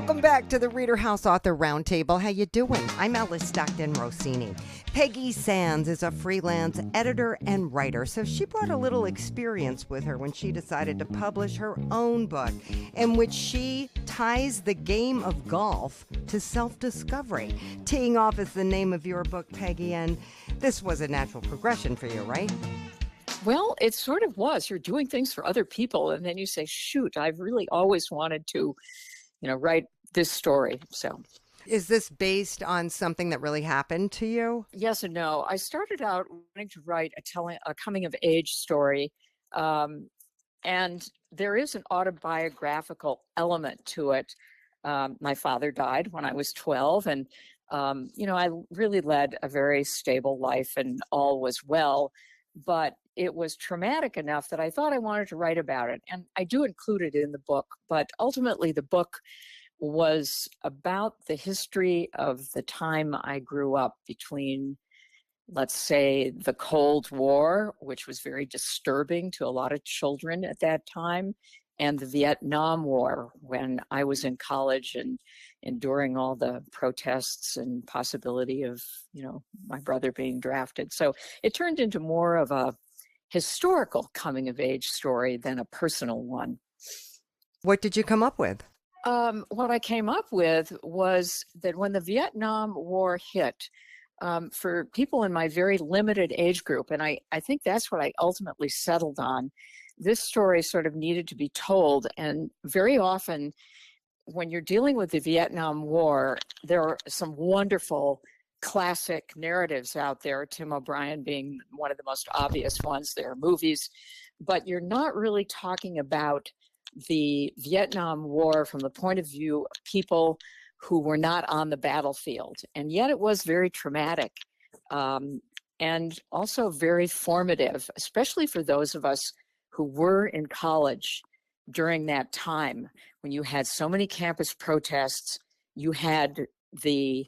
Welcome back to the ReaderHouse Author Roundtable. How you doing? I'm Alice Stockton Rossini. Peggy Sands is a freelance editor and writer, so she brought a little experience with her when she decided to publish her own book, in which she ties the game of golf to self-discovery. Teeing off is the name of your book, Peggy, and this was a natural progression for you, right? Well, it sort of was. You're doing things for other people, and then you say, shoot, I've really always wanted to, write this story. So, is this based on something that really happened to you? Yes and no. I started out wanting to write a coming-of-age story, and there is an autobiographical element to it. My father died when I was 12, and, I really led a very stable life, and all was well. But it was traumatic enough that I thought I wanted to write about it. And I do include it in the book, but ultimately the book was about the history of the time I grew up between, let's say, the Cold War, which was very disturbing to a lot of children at that time, and the Vietnam War, when I was in college and enduring all the protests and possibility of, my brother being drafted. So it turned into more of a historical coming of age story than a personal one. What did you come up with? What I came up with was that when the Vietnam War hit, for people in my very limited age group, and I think that's what I ultimately settled on, this story sort of needed to be told. And very often when you're dealing with the Vietnam War, there are some wonderful classic narratives out there, Tim O'Brien being one of the most obvious ones. There are movies, but you're not really talking about the Vietnam War from the point of view of people who were not on the battlefield. And yet it was very traumatic, and also very formative, especially for those of us who were in college during that time, when you had so many campus protests. You had the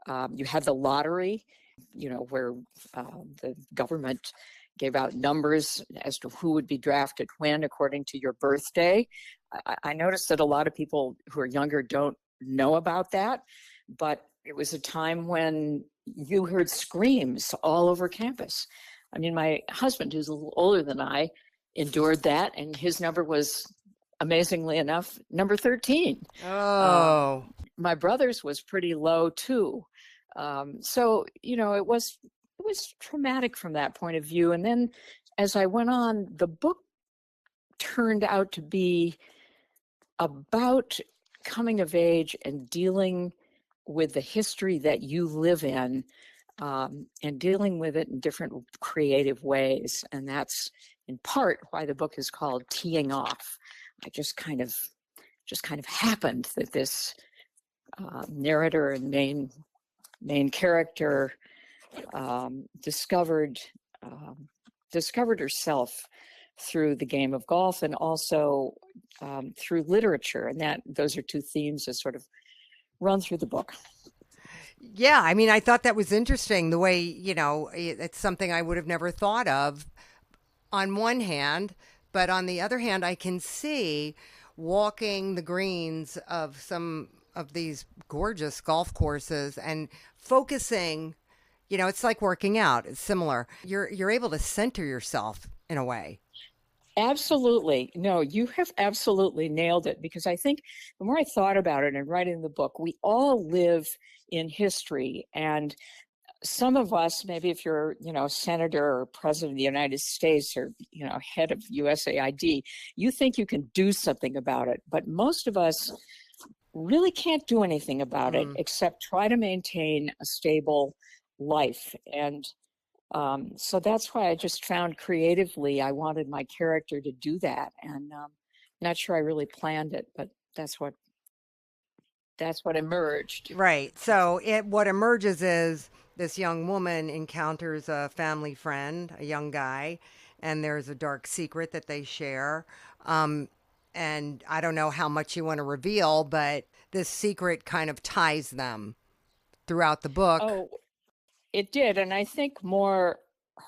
lottery, where the government gave out numbers as to who would be drafted when, according to your birthday. I noticed that a lot of people who are younger don't know about that, but it was a time when you heard screams all over campus. I mean, my husband, who's a little older than I, endured that, and his number was, amazingly enough, number 13. Oh. My brother's was pretty low too. So, it was traumatic from that point of view. And then as I went on, the book turned out to be about coming of age and dealing with the history that you live in, and dealing with it in different creative ways. And that's in part why the book is called Teeing Off. I just kind of happened that this narrator and main character discovered herself through the game of golf, and also through literature, and those are two themes that sort of run through the book. Yeah, I mean, I thought that was interesting, the way, it's something I would have never thought of on one hand, but on the other hand, I can see walking the greens of some of these gorgeous golf courses and focusing, it's like working out. It's similar. You're able to center yourself in a way. Absolutely. No, you have absolutely nailed it, because I think the more I thought about it and writing the book, we all live in history. And some of us, maybe if you're, senator or president of the United States, or, head of USAID, you think you can do something about it. But most of us really can't do anything about it except try to maintain a stable life. And so that's why I just found creatively I wanted my character to do that. And not sure I really planned it, but that's what emerged. Right. So what emerges is this young woman encounters a family friend, a young guy, and there's a dark secret that they share. And I don't know how much you want to reveal, but this secret kind of ties them throughout the book. Oh, it did. And I think more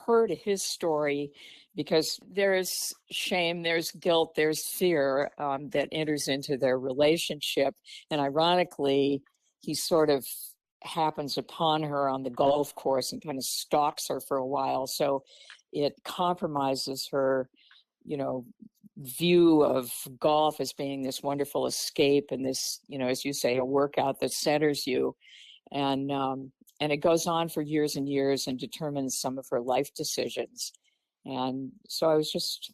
her to his story because there's shame, there's guilt, there's fear that enters into their relationship. And ironically, he sort of happens upon her on the golf course and kind of stalks her for a while. So it compromises her, view of golf as being this wonderful escape and this, as you say, a workout that centers you. And it goes on for years and years and determines some of her life decisions. And so I was just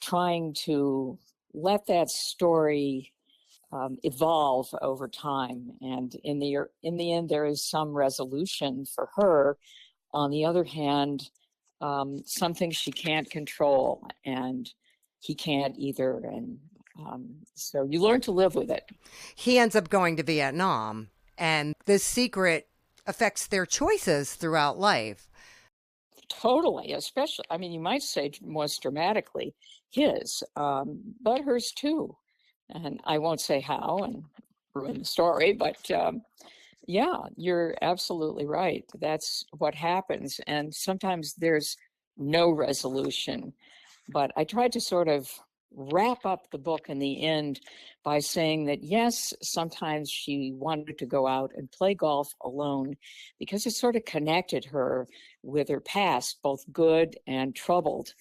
trying to let that story evolve over time. And in the end, there is some resolution for her. On the other hand, some things she can't control, and he can't either. And so you learn to live with it. He ends up going to Vietnam, and this secret affects their choices throughout life. Totally, especially, I mean, you might say most dramatically his, but hers too. And I won't say how and ruin the story, but yeah, you're absolutely right. That's what happens. And sometimes there's no resolution. But I tried to sort of wrap up the book in the end by saying that, yes, sometimes she wanted to go out and play golf alone because it sort of connected her with her past, both good and troubled.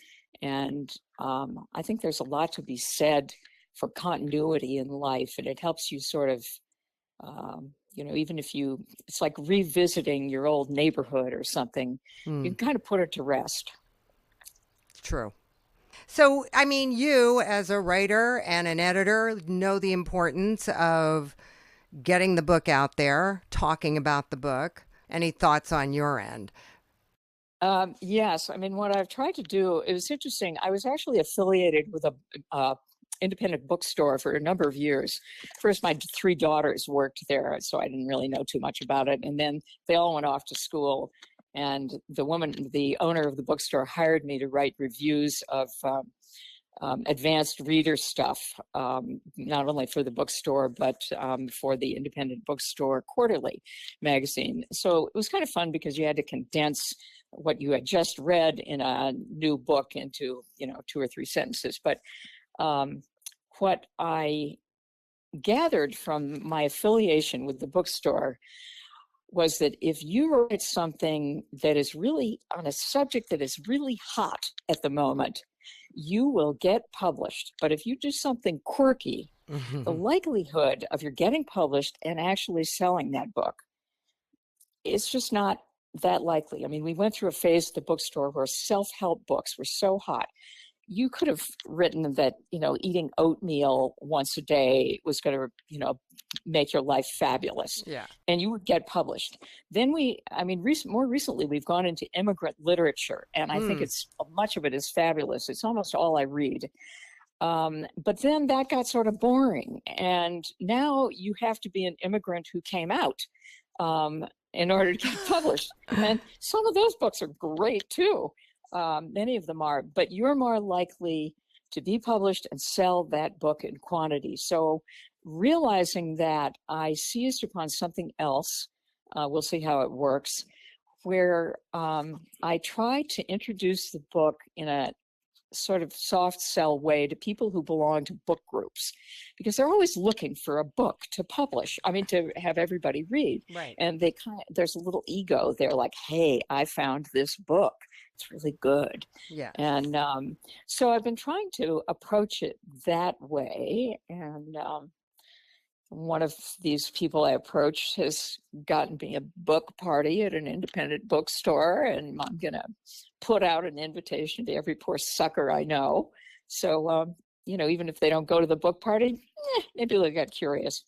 And I think there's a lot to be said for continuity in life, and it helps you sort of, even if it's like revisiting your old neighborhood or something, you can kind of put it to rest. True. So, I mean, you as a writer and an editor know the importance of getting the book out there, talking about the book. Any thoughts on your end? Yes. I mean, what I've tried to do, it was interesting. I was actually affiliated with a independent bookstore for a number of years. First, my 3 daughters worked there, so I didn't really know too much about it. And then they all went off to school. And the owner of the bookstore, hired me to write reviews of advanced reader stuff, not only for the bookstore, but for the Independent Bookstore Quarterly magazine. So it was kind of fun because you had to condense what you had just read in a new book into, 2 or 3 sentences. But what I gathered from my affiliation with the bookstore was that if you write something that is really on a subject that is really hot at the moment, you will get published. But if you do something quirky, the likelihood of your getting published and actually selling that book, it's just not that likely. I mean, we went through a phase at the bookstore where self-help books were so hot. You could have written that, eating oatmeal once a day was going to, make your life fabulous. Yeah. And you would get published. Then more recently, we've gone into immigrant literature, and I think much of it is fabulous. It's almost all I read. But then that got sort of boring. And now you have to be an immigrant who came out in order to get published. And some of those books are great too. Many of them are, but you're more likely to be published and sell that book in quantity. So realizing that, I seized upon something else, we'll see how it works, where I try to introduce the book in a sort of soft sell way to people who belong to book groups, because they're always looking for a book to publish. I mean, to have everybody read. Right. And there's a little ego. They're like, hey, I found this book. It's really good. Yeah. And so I've been trying to approach it that way. And one of these people I approached has gotten me a book party at an independent bookstore, and I'm going to put out an invitation to every poor sucker I know. So, even if they don't go to the book party, maybe they'll get curious.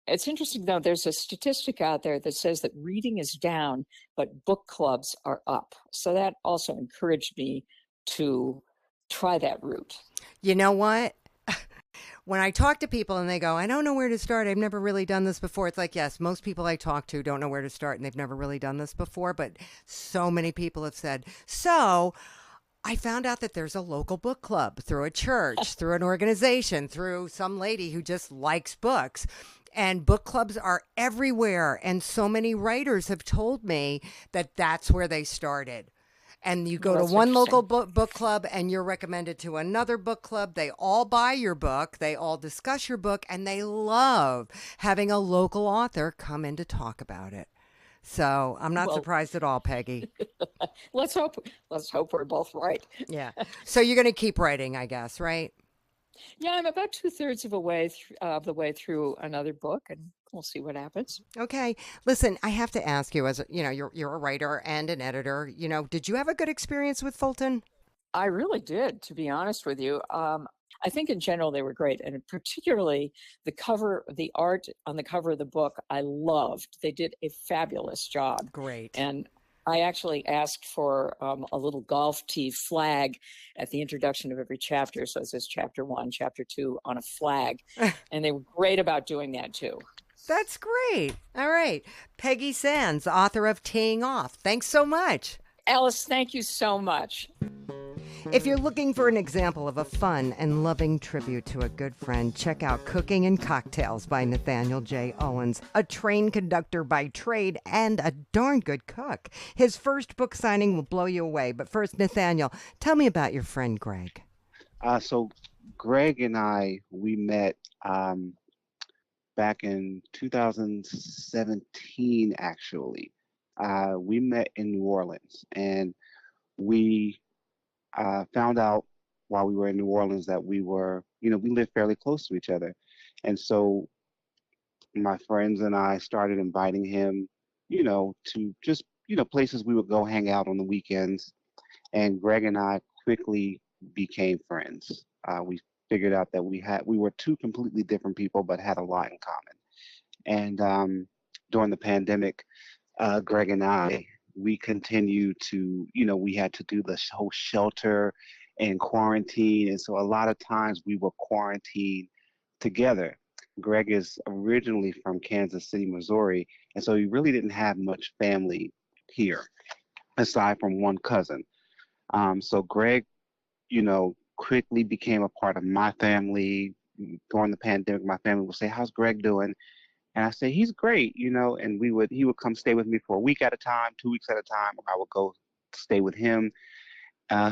It's interesting, though, there's a statistic out there that says that reading is down, but book clubs are up. So that also encouraged me to try that route. You know what? When I talk to people and they go, I don't know where to start, I've never really done this before. It's like, yes, most people I talk to don't know where to start and they've never really done this before. But so many people have said, so I found out that there's a local book club through a church, through an organization, through some lady who just likes books. And book clubs are everywhere. And so many writers have told me that that's where they started. And you Well, go to that's one local interesting. book club and you're recommended to another book club. They all buy your book, they all discuss your book, and they love having a local author come in to talk about it. So I'm not Well, surprised at all, Peggy. let's hope we're both right. Yeah. So you're going to keep writing, I guess, right? Yeah, I'm about 2/3 of the way through another book, and we'll see what happens. Okay. Listen, I have to ask you, as you're a writer and an editor. Did you have a good experience with Fulton? I really did, to be honest with you. I think in general they were great, and particularly the art on the cover of the book, I loved. They did a fabulous job, Great. and I actually asked for a little golf tee flag at the introduction of every chapter. So it says chapter 1, chapter 2 on a flag, and they were great about doing that too. That's great. All right. Peggy Sands, author of Teeing Off. Thanks so much. Alice, thank you so much. If you're looking for an example of a fun and loving tribute to a good friend, check out Cooking and Cocktails by Nathaniel J. Owens, a train conductor by trade and a darn good cook. His first book signing will blow you away. But first, Nathaniel, tell me about your friend Greg. So Greg and we met back in 2017, actually. We met in New Orleans, and we found out while we were in New Orleans that we lived fairly close to each other. And so my friends and I started inviting him, to just, places we would go hang out on the weekends. And Greg and I quickly became friends. We figured out that we were two completely different people, but had a lot in common. And during the pandemic, Greg and we continued to, we had to do the whole shelter and quarantine. And so a lot of times we were quarantined together. Greg is originally from Kansas City, Missouri. And so he really didn't have much family here, aside from one cousin. So Greg, quickly became a part of my family. During the pandemic, my family would say, "How's Greg doing?" And I say, "He's great," and he would come stay with me for a week at a time, 2 weeks at a time. Or I would go stay with him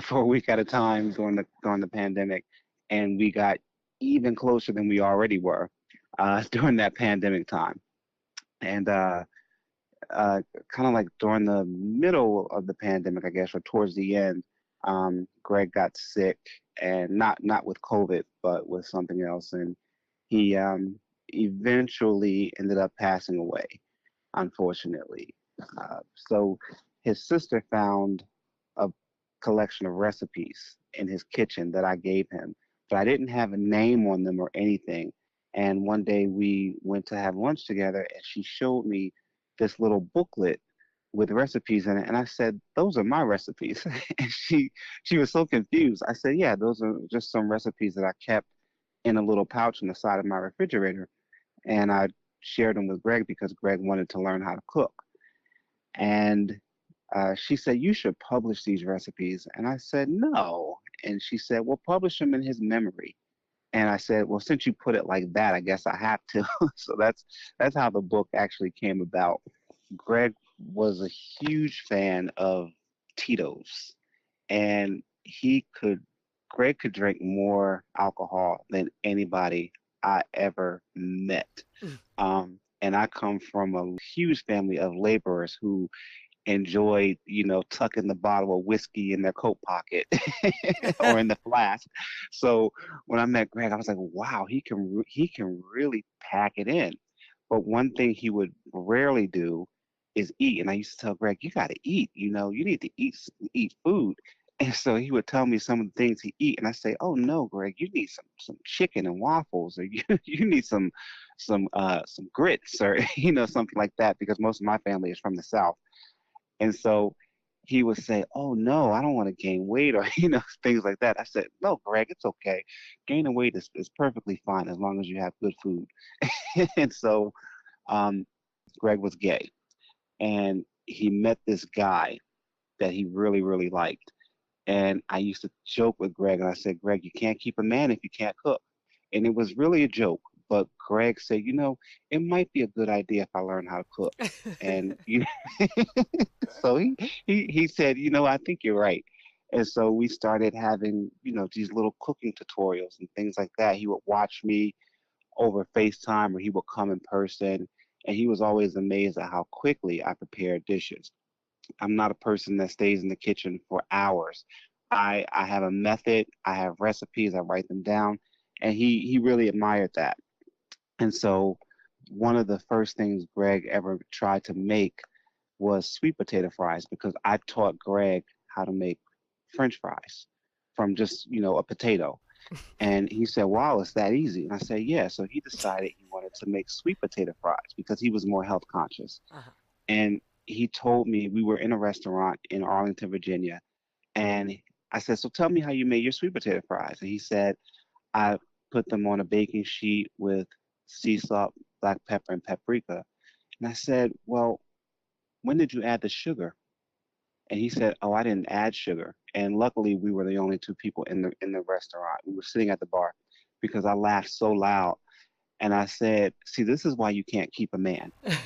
for a week at a time during the pandemic, and we got even closer than we already were during that pandemic time. And kind of like during the middle of the pandemic, I guess, or towards the end, Greg got sick, and not with COVID, but with something else, and he eventually ended up passing away, unfortunately. So his sister found a collection of recipes in his kitchen that I gave him, but I didn't have a name on them or anything. And one day we went to have lunch together, and she showed me this little booklet with recipes in it, and I said, "Those are my recipes." And she was so confused. I said, "Yeah, those are just some recipes that I kept in a little pouch on the side of my refrigerator." And I shared them with Greg because Greg wanted to learn how to cook. And she said, "You should publish these recipes." And I said, "No." And she said, "Well, publish them in his memory." And I said, "Well, since you put it like that, I guess I have to." So that's how the book actually came about. Greg was a huge fan of Tito's, and Greg could drink more alcohol than anybody I ever met. Mm. And I come from a huge family of laborers who enjoyed, tucking the bottle of whiskey in their coat pocket or in the flask. So when I met Greg, I was like, wow, he can really pack it in. But one thing he would rarely do is eat. And I used to tell Greg, "You got to eat. You need to eat food." And so he would tell me some of the things he eat, and I say, "Oh no, Greg, you need some chicken and waffles, or you need some grits, or something like that," because most of my family is from the South. And so he would say, "Oh no, I don't want to gain weight," or things like that. I said, "No, Greg, it's okay. Gaining weight is perfectly fine as long as you have good food." And so um, Greg was gay, and he met this guy that he really, really liked. And I used to joke with Greg, and I said, "Greg, you can't keep a man if you can't cook." And it was really a joke, but Greg said, it might be a good idea if I learn how to cook. And so he said, I think you're right. And so we started having, these little cooking tutorials and things like that. He would watch me over FaceTime or he would come in person. And he was always amazed at how quickly I prepared dishes. I'm not a person that stays in the kitchen for hours. I have a method, I have recipes, I write them down. And he really admired that. And so one of the first things Greg ever tried to make was sweet potato fries because I taught Greg how to make French fries from just, a potato. And he said, wow, it's that easy. And I said, yeah. So he decided he wanted to make sweet potato fries because he was more health conscious. Uh-huh. And he told me, we were in a restaurant in Arlington, Virginia. And I said, so tell me how you made your sweet potato fries. And he said, I put them on a baking sheet with sea salt, black pepper, and paprika. And I said, well, when did you add the sugar? And he said, oh, I didn't add sugar. And luckily, we were the only two people in the restaurant. We were sitting at the bar because I laughed so loud. And I said, see, this is why you can't keep a man. I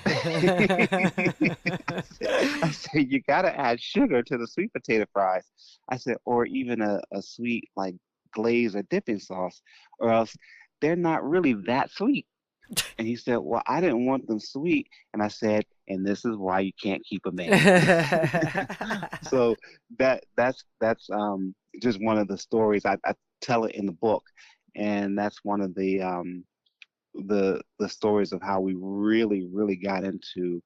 said, you got to add sugar to the sweet potato fries. I said, or even a sweet like glaze or dipping sauce, or else they're not really that sweet. And he said, well, I didn't want them sweet. And I said, and this is why you can't keep a man. So that's just one of the stories. I tell it in the book. And that's one of the stories of how we really, really got into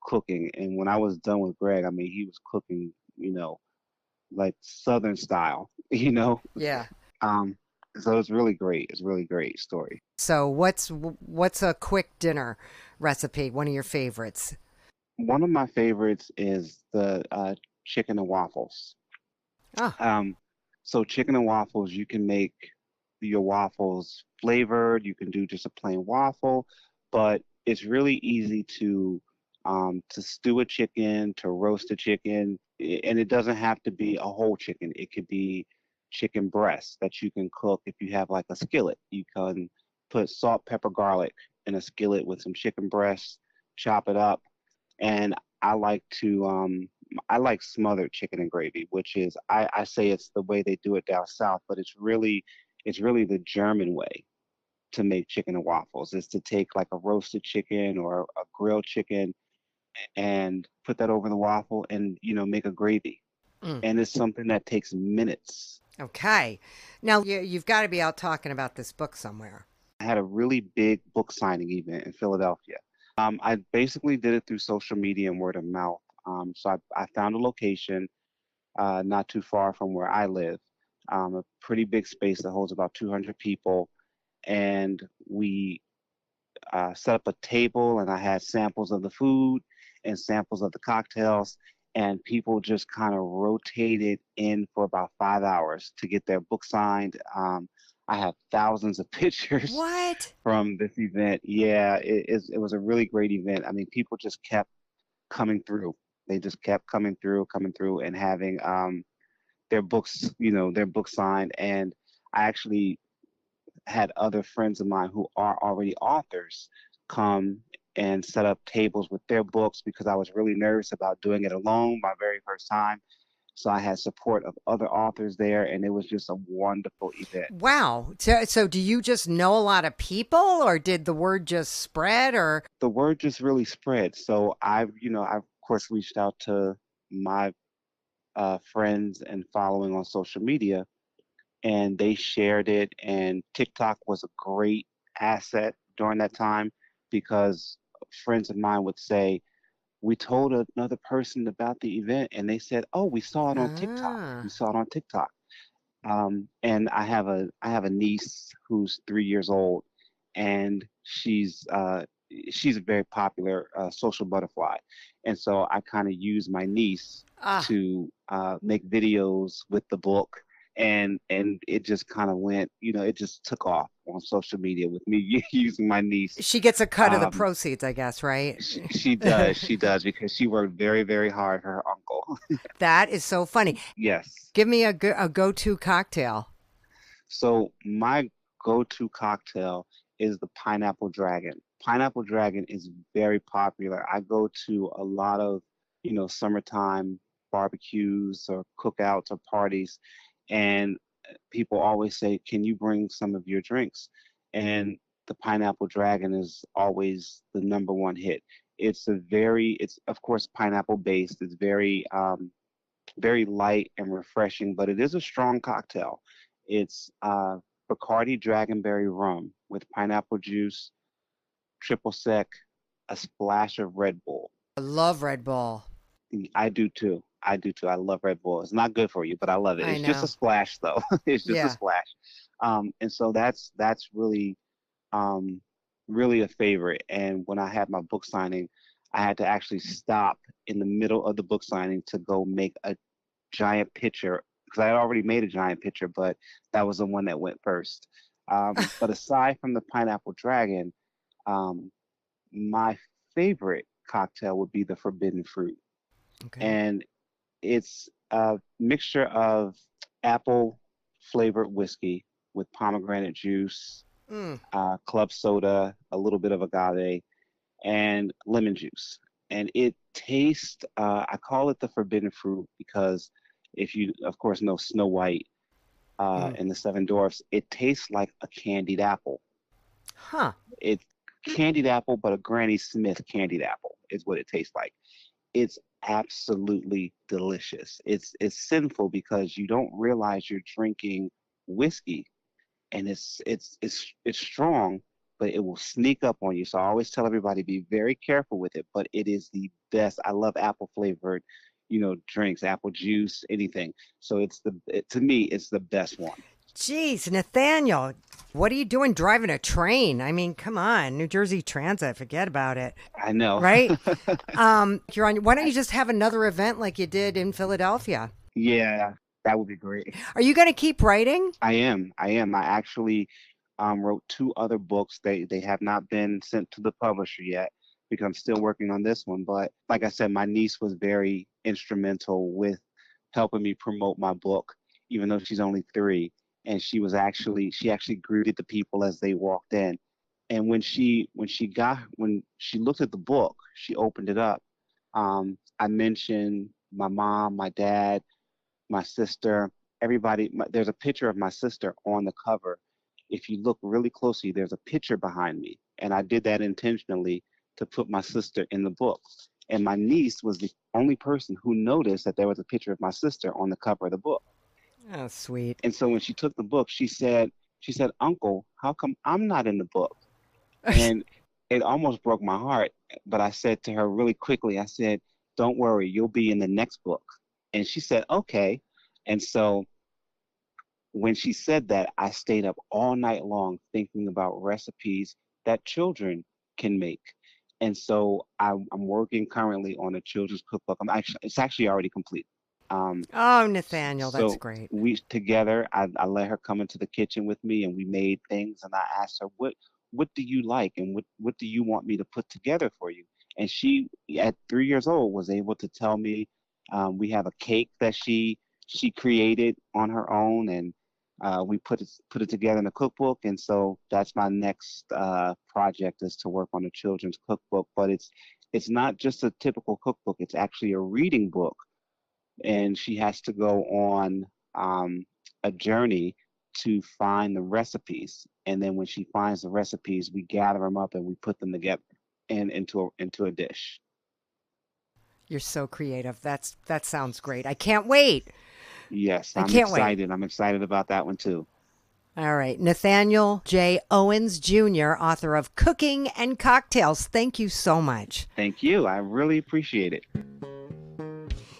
cooking. And when I was done with Greg, I mean, he was cooking, like Southern style, Yeah. So it's really great. It's a really great story. So what's a quick dinner recipe? One of your favorites? One of my favorites is the chicken and waffles. Oh. So chicken and waffles, you can make your waffles flavored. You can do just a plain waffle, but it's really easy to stew a chicken, to roast a chicken, and it doesn't have to be a whole chicken. It could be chicken breast that you can cook if you have like a skillet. You can put salt, pepper, garlic in a skillet with some chicken breast, chop it up, and I like smothered chicken and gravy, which is I say it's the way they do it down south, but it's really the German way to make chicken and waffles, is to take like a roasted chicken or a grilled chicken and put that over the waffle and, make a gravy. And it's something that takes minutes. Okay. Now you've got to be out talking about this book somewhere. I had a really big book signing event in Philadelphia. I basically did it through social media and word of mouth. So I found a location not too far from where I live, a pretty big space that holds about 200 people. And we set up a table, and I had samples of the food and samples of the cocktails. And people just kind of rotated in for about 5 hours to get their book signed. I have thousands of pictures from this event. Yeah, it was a really great event. I mean, people just kept coming through. They just kept coming through and having their books, their book signed. And I actually had other friends of mine who are already authors come and set up tables with their books because I was really nervous about doing it alone my very first time. So I had support of other authors there, and it was just a wonderful event. Wow. So do you just know a lot of people, or did the word just spread? Or the word just really spread. So I've of course reached out to my friends and following on social media, and they shared it. And TikTok was a great asset during that time because friends of mine would say, we told another person about the event, and they said, oh, we saw it on TikTok. We saw it on TikTok. And I have a niece who's 3 years old, and she's a very popular social butterfly. And so I kind of use my niece to make videos with the book. And it just kind of went, it just took off on social media with me using my niece. She gets a cut of the proceeds, I guess, right? She does, because she worked very, very hard for her uncle. That is so funny. Yes. Give me a go-to cocktail. So my go-to cocktail is the Pineapple Dragon. Pineapple Dragon is very popular. I go to a lot of, summertime barbecues or cookouts or parties, and people always say, "Can you bring some of your drinks?" And the Pineapple Dragon is always the number one hit. It's of course pineapple based. It's very light and refreshing, but it is a strong cocktail. It's Bacardi Dragonberry rum with pineapple juice, triple sec, a splash of Red Bull. I love Red Bull. I do too. I do too. I love Red Bull. It's not good for you, but I love it. I It's just know. a splash, though. It's just a Yeah. splash. And so that's um, really a favorite. And when I had my book signing, I had to actually stop in the middle of the book signing to go make a giant picture because I had already made a giant picture, but that was the one that went first. But aside from the Pineapple Dragon, um, my favorite cocktail would be the Forbidden Fruit. Okay. And it's a mixture of apple flavored whiskey with pomegranate juice, Mm. club soda, a little bit of agave, and lemon juice. And it tastes, I call it the forbidden fruit because if you, of course, know Snow White Mm. and the Seven Dwarfs, it tastes like a candied apple. Huh. It's candied apple, but a Granny Smith candied apple is what it tastes like. It's absolutely delicious. It's sinful because you don't realize you're drinking whiskey, and it's strong, but it will sneak up on you. So I always tell everybody be very careful with it. But it is the best. I love apple flavored, drinks, apple juice, anything. So to me, it's the best one. Jeez, Nathaniel, what are you doing driving a train? I mean, come on, New Jersey Transit, forget about it, I know. right? You're on. Why don't you just have another event like you did in Philadelphia? Yeah, that would be great. Are you going to keep writing? I am. I am. I actually wrote two other books. They have not been sent to the publisher yet because I'm still working on this one. But like I said, my niece was very instrumental with helping me promote my book, even though she's only 3. And she actually greeted the people as they walked in. And when she looked at the book, she opened it up. I mentioned my mom, my dad, my sister, everybody. There's a picture of my sister on the cover. If you look really closely, there's a picture behind me. And I did that intentionally to put my sister in the book. And my niece was the only person who noticed that there was a picture of my sister on the cover of the book. Oh, sweet. And so when she took the book, she said, "Uncle, how come I'm not in the book?" And it almost broke my heart. But I said to her really quickly, I said, "Don't worry, you'll be in the next book." And she said, "Okay." And so when she said that, I stayed up all night long thinking about recipes that children can make. And so I'm working currently on a children's cookbook. It's actually already complete. Oh, Nathaniel, that's So great. we together, I let her come into the kitchen with me, and we made things. And I asked her, "What do you like, and what do you want me to put together for you?" And she, at 3 years old, was able to tell me. We have a cake that she created on her own, and we put it together in a cookbook. And so that's my next project, is to work on a children's cookbook. But it's not just a typical cookbook. It's actually a reading book, and she has to go on a journey to find the recipes. And then when she finds the recipes, we gather them up and we put them together and into a dish. You're so creative. That sounds great. I can't wait. Yes, I I'm can't wait. excited. I'm excited about that one too. All right. Nathaniel J. Owens Jr., author of Cooking and Cocktails. Thank you so much. Thank you. I really appreciate it.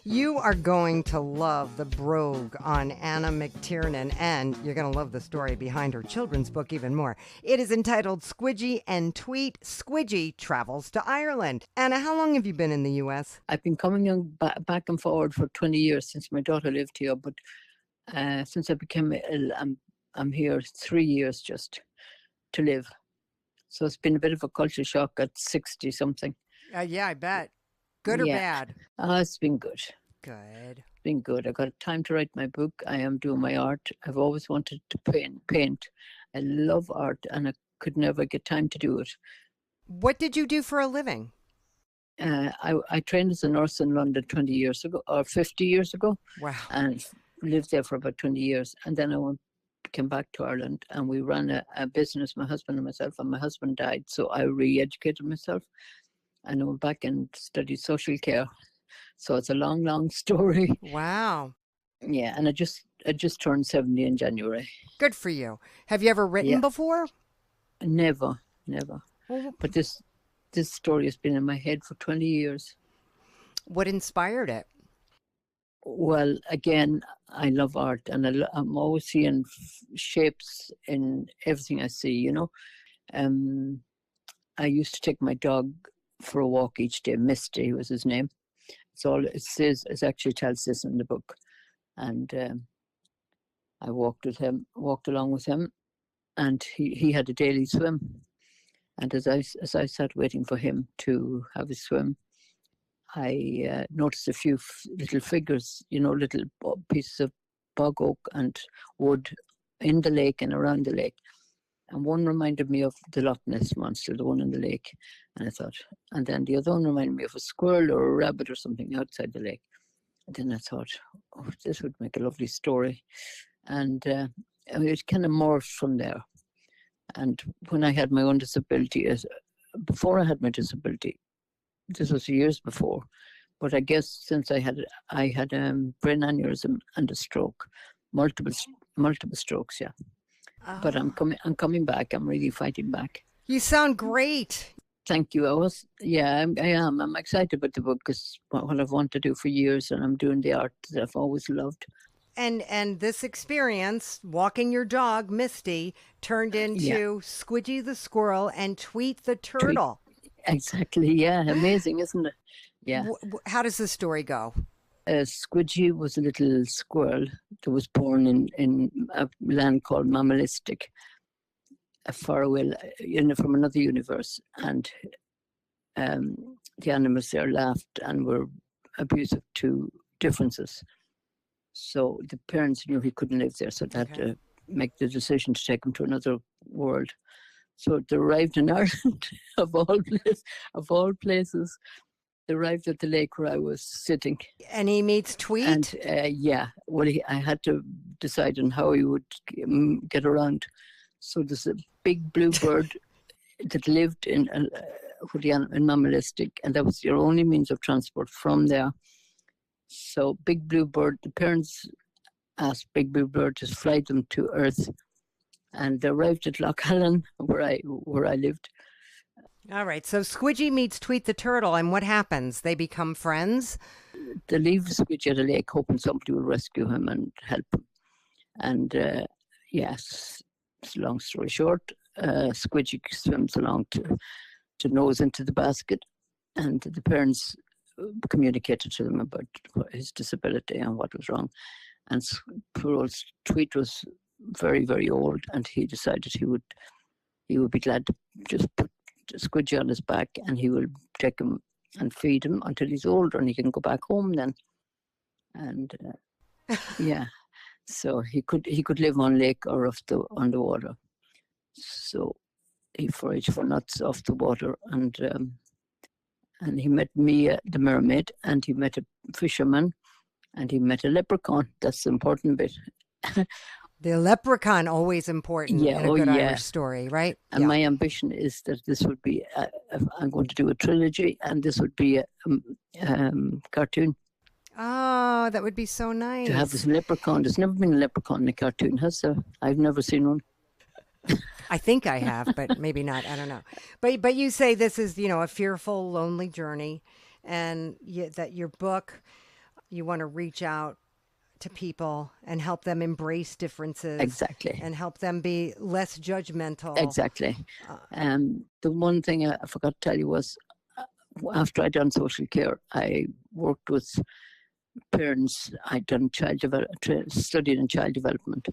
You are going to love the brogue on Anna McTernan, and you're going to love the story behind her children's book even more. It is entitled Squidgy and Tweet. Squidgy Travels to Ireland. Anna, how long have you been in the U.S.? I've been coming on back and forward for 20 years since my daughter lived here, but since I became ill, I'm here 3 years just to live. So it's been a bit of a culture shock at 60 something. Yeah, I bet. Good or Yeah. bad? It's been good. Good. Been good. I got time to write my book. I am doing my art. I've always wanted to paint. I love art, and could never get time to do it. What did you do for a living? I trained as a nurse in London 20 years ago, or 50 years ago. Wow. And lived there for about 20 years. And then I came back to Ireland, and we ran a business, my husband and myself, and my husband died. So I re-educated myself, and I went back and studied social care. So it's a long, long story. Wow. Yeah, and I just turned 70 in January. Good for you. Have you ever written before? Never. Well, But this story has been in my head for 20 years. what inspired it? Well, again, I love art, and I'm always seeing shapes in everything I see, you know. I used to take my dog for a walk each day. Misty was his name. It actually tells this in the book. And I walked along with him, and he had a daily swim. And as I sat waiting for him to have his swim, I noticed a few little figures, you know, little pieces of bog oak and wood in the lake and around the lake. And one reminded me of the Loch Ness monster, the one in the lake. And I thought, and then the other one reminded me of a squirrel or a rabbit or something outside the lake. And then I thought, oh, this would make a lovely story. And it kind of morphed from there. And when I had my own disability, before I had my disability, this was years before, but I guess since I had brain aneurysm and a stroke, multiple strokes, yeah. Oh. But I'm coming back. I'm really fighting back. You sound great. Thank you. I am. I'm excited about the book because what I've wanted to do for years, and I'm doing the art that I've always loved. And this experience, walking your dog, Misty, turned into Squidgy the squirrel and Tweet the turtle. Exactly, yeah. Amazing, isn't it? Yeah. How does the story go? Squidgy was a little squirrel that was born in a land called Mammalistic, far away from another universe. And the animals there laughed and were abusive to differences. So the parents knew he couldn't live there, so they had to make the decision to take him to another world. So they arrived in Ireland, of all places. They arrived at the lake where I was sitting. And he meets Tweet? And I had to decide on how he would get around. So there's a big blue bird that lived in Mammalistic, and that was your only means of transport from there. So Big Blue Bird, the parents asked Big Blue Bird to fly them to Earth, and they arrived at Loch Allen, where I lived. All right, so Squidgy meets Tweet the turtle, and what happens? They become friends? They leave Squidgy at a lake, hoping somebody will rescue him and help him. And yes, long story short, Squidgy swims along to nose into the basket, and the parents communicated to them about his disability and what was wrong. And poor old Tweet was very, very old, and he decided he would be glad to just put Squidgy on his back, and he will take him and feed him until he's older, and he can go back home then. And yeah, so he could live on lake or on the water. So he foraged for nuts off the water, and he met me, the mermaid, and he met a fisherman, and he met a leprechaun. That's the important bit. The leprechaun, always important in a good Irish story, right? And my ambition is that this would be, I'm going to do a trilogy, and this would be a cartoon. Oh, that would be so nice. To have this leprechaun. There's never been a leprechaun in a cartoon, has there? I've never seen one. I think I have, but maybe not. I don't know. But you say this is, a fearful, lonely journey, and that your book, you want to reach out to people and help them embrace differences. Exactly. And help them be less judgmental. Exactly. The one thing I forgot to tell you was, after I'd done social care, I worked with parents. I'd done studied in child development.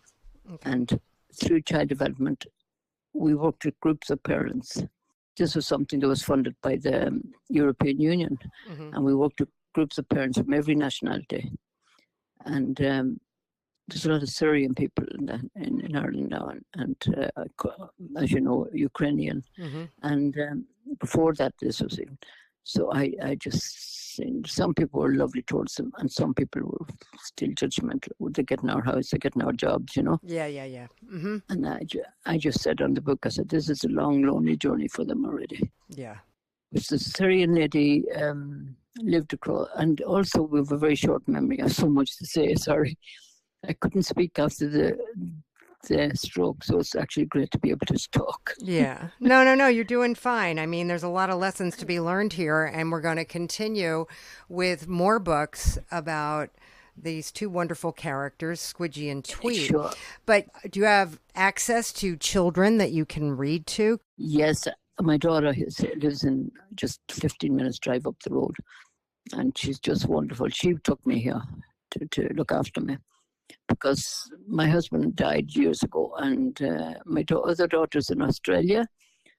Okay. And through child development, we worked with groups of parents. This was something that was funded by the European Union. Mm-hmm. And we worked with groups of parents from every nationality. And there's a lot of Syrian people in Ireland now, and as you know, Ukrainian. Mm-hmm. And before that, this was in. So I just think some people were lovely towards them, and some people were still judgmental. Would they get in our house? They get in our jobs, you know? Yeah. Mm-hmm. And I just said on the book, I said, this is a long, lonely journey for them already. Yeah. Which the Syrian lady lived across, and also we have a very short memory. I have so much to say, sorry. I couldn't speak after the stroke, so it's actually great to be able to talk. Yeah. No, you're doing fine. I mean, there's a lot of lessons to be learned here, and we're going to continue with more books about these two wonderful characters, Squidgy and Tweet. Sure. But do you have access to children that you can read to? Yes, my daughter lives in just 15 minutes drive up the road, and she's just wonderful. She took me here to look after me, because my husband died years ago, and my other daughter's in Australia.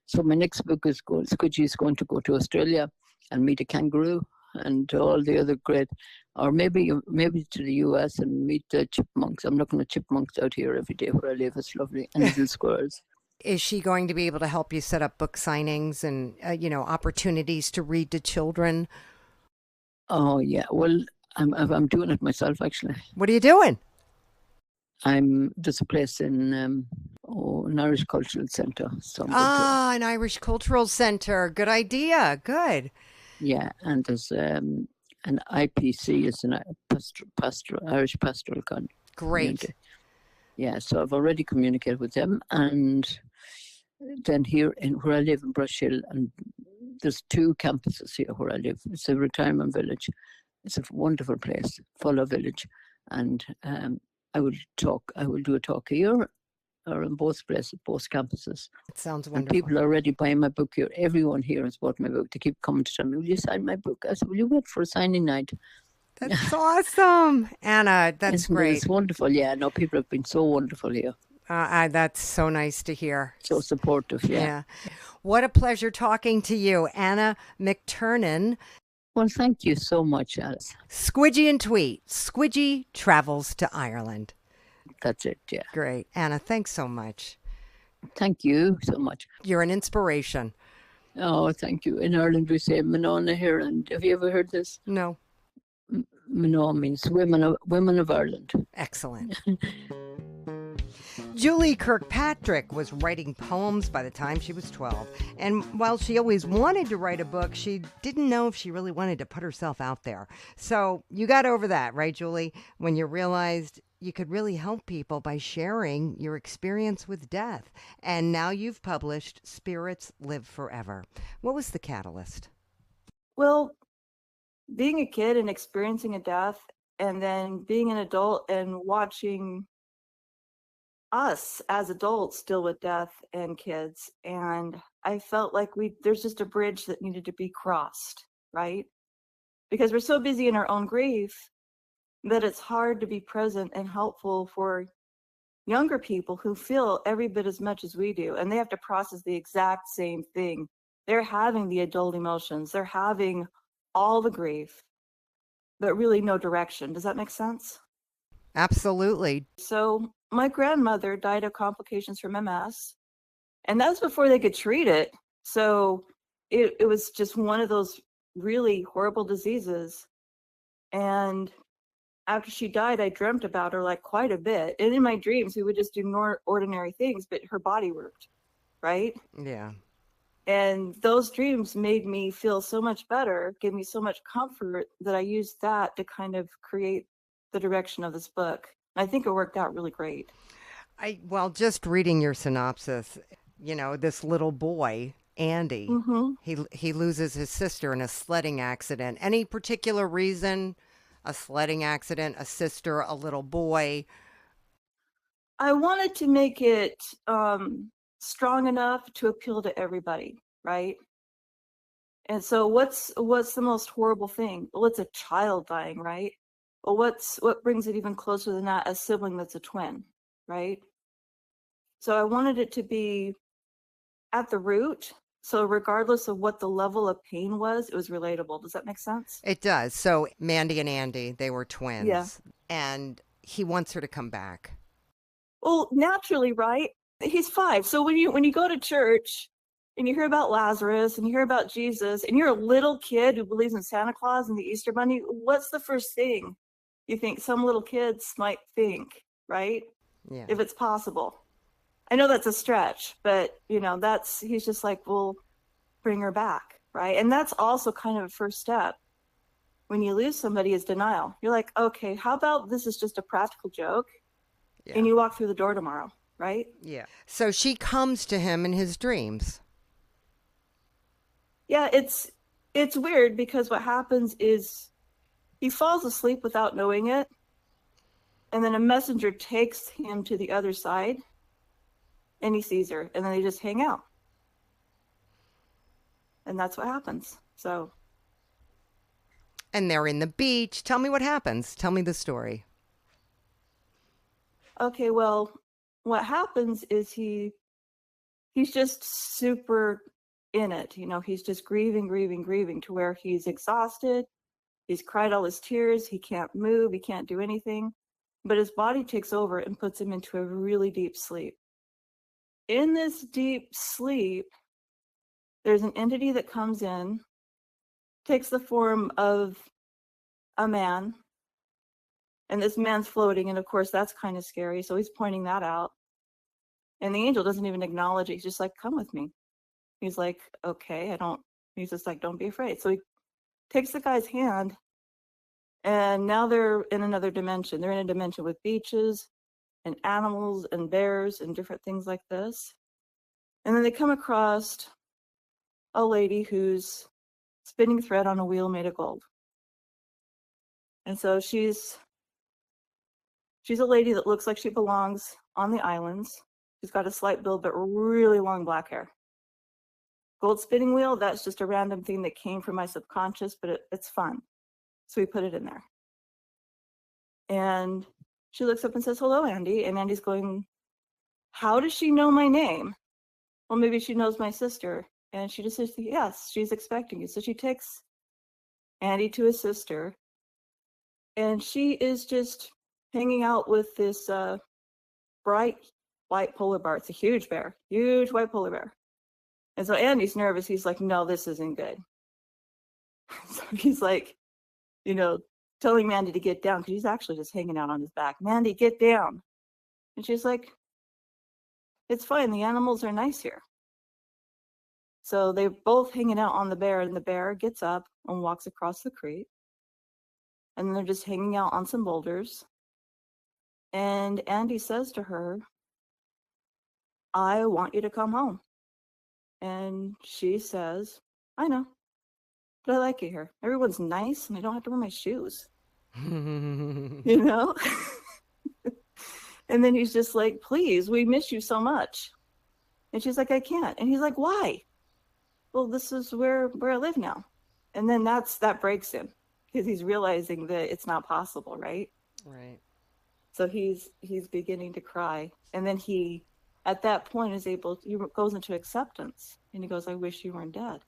So my next book is Squidgy is going to go to Australia and meet a kangaroo and all the other great, or maybe to the US and meet the chipmunks. I'm looking at chipmunks out here every day where I live. It's lovely. And little squirrels. Is she going to be able to help you set up book signings and, opportunities to read to children? Oh, yeah. Well, I'm doing it myself, actually. What are you doing? There's a place in an Irish Cultural Centre. So an Irish Cultural Centre. Good idea. Good. Yeah, and there's an IPC, is an Irish Pastoral Community. Great. Yeah, so I've already communicated with them, and then here where I live in Brush Hill, and there's 2 campuses here where I live. It's a retirement village. It's a wonderful place, Fuller Village, and I will do a talk here or in both places, both campuses. It sounds wonderful. And people are already buying my book here. Everyone here has bought my book. They keep coming to tell me, will you sign my book? I said, will you wait for a signing night? That's awesome. Anna, that's great. It's wonderful. Yeah, no, people have been so wonderful here. That's so nice to hear. So supportive, yeah. What a pleasure talking to you, Anna McTernan. Well, thank you so much, Alice. Squidgy and Tweet. Squidgy travels to Ireland. That's it, yeah. Great. Anna, thanks so much. Thank you so much. You're an inspiration. Oh, thank you. In Ireland, we say Manona here, and have you ever heard this? No. Manona means women of Ireland. Excellent. Julie Kirkpatrick was writing poems by the time she was 12. And while she always wanted to write a book, she didn't know if she really wanted to put herself out there. So you got over that, right, Julie? When you realized you could really help people by sharing your experience with death. And now you've published Spirits Live Forever. What was the catalyst? Well, being a kid and experiencing a death, and then being an adult and watching us as adults deal with death and kids. And I felt like there's just a bridge that needed to be crossed, right? Because we're so busy in our own grief that it's hard to be present and helpful for younger people who feel every bit as much as we do. And they have to process the exact same thing. They're having the adult emotions. They're having all the grief, but really no direction. Does that make sense? Absolutely. So my grandmother died of complications from MS, and that was before they could treat it. So it was just one of those really horrible diseases. And after she died, I dreamt about her like quite a bit. And in my dreams, we would just do ordinary things, but her body worked, right? Yeah. And those dreams made me feel so much better, gave me so much comfort that I used that to kind of create the direction of this book. And I think it worked out really great. Well, just reading your synopsis, this little boy, Andy, he loses his sister in a sledding accident. Any particular reason? A sledding accident, a sister, a little boy? I wanted to make it strong enough to appeal to everybody, right? And so what's the most horrible thing? Well, it's a child dying, right? Well, what brings it even closer than that? A sibling that's a twin, right? So I wanted it to be at the root. So regardless of what the level of pain was, it was relatable. Does that make sense? It does. So Mandy and Andy, they were twins. Yeah. And he wants her to come back? Well, naturally, right? He's 5. So when you go to church and you hear about Lazarus and you hear about Jesus and you're a little kid who believes in Santa Claus and the Easter Bunny, what's the first thing you think some little kids might think, right? Yeah. If it's possible. I know that's a stretch, but he's just like, well, bring her back, right? And that's also kind of a first step. When you lose somebody is denial. You're like, okay, how about this is just a practical joke? Yeah. And you walk through the door tomorrow, right? Yeah. So she comes to him in his dreams. Yeah, it's weird because what happens is he falls asleep without knowing it. And then a messenger takes him to the other side and he sees her and then they just hang out. And that's what happens. So. And they're in the beach. Tell me what happens. Tell me the story. Okay, well, what happens is he's just super in it. He's just grieving to where he's exhausted. He's cried all his tears. He can't move. He can't do anything. But his body takes over and puts him into a really deep sleep. In this deep sleep, there's an entity that comes in, takes the form of a man. And this man's floating, and of course that's kind of scary. So he's pointing that out. And the angel doesn't even acknowledge it. He's just like, come with me. He's like, okay, he's just like, don't be afraid. So he takes the guy's hand, and now they're in another dimension. They're in a dimension with beaches and animals and bears and different things like this. And then they come across a lady who's spinning thread on a wheel made of gold. And so she's a lady that looks like she belongs on the islands. She's got a slight build, but really long black hair. Gold spinning wheel, that's just a random thing that came from my subconscious, but it's fun. So we put it in there. And she looks up and says, hello, Andy. And Andy's going, how does she know my name? Well, maybe she knows my sister. And she just says, yes, she's expecting you. So she takes Andy to his sister. And she is just hanging out with this bright white polar bear. It's a huge bear, huge white polar bear. And so Andy's nervous. He's like, no, this isn't good. So he's like, telling Mandy to get down because he's actually just hanging out on his back. Mandy, get down. And she's like, it's fine. The animals are nice here. So they're both hanging out on the bear, and the bear gets up and walks across the creek. And they're just hanging out on some boulders. And Andy says to her, I want you to come home. And she says, I know, but I like it here. Everyone's nice and I don't have to wear my shoes. And then he's just like, please, we miss you so much. And she's like, I can't. And he's like, why? Well, this is where I live now. And then that breaks him because he's realizing that it's not possible, right? Right. So he's beginning to cry. And then he, at that point, he goes into acceptance. And he goes, I wish you weren't dead.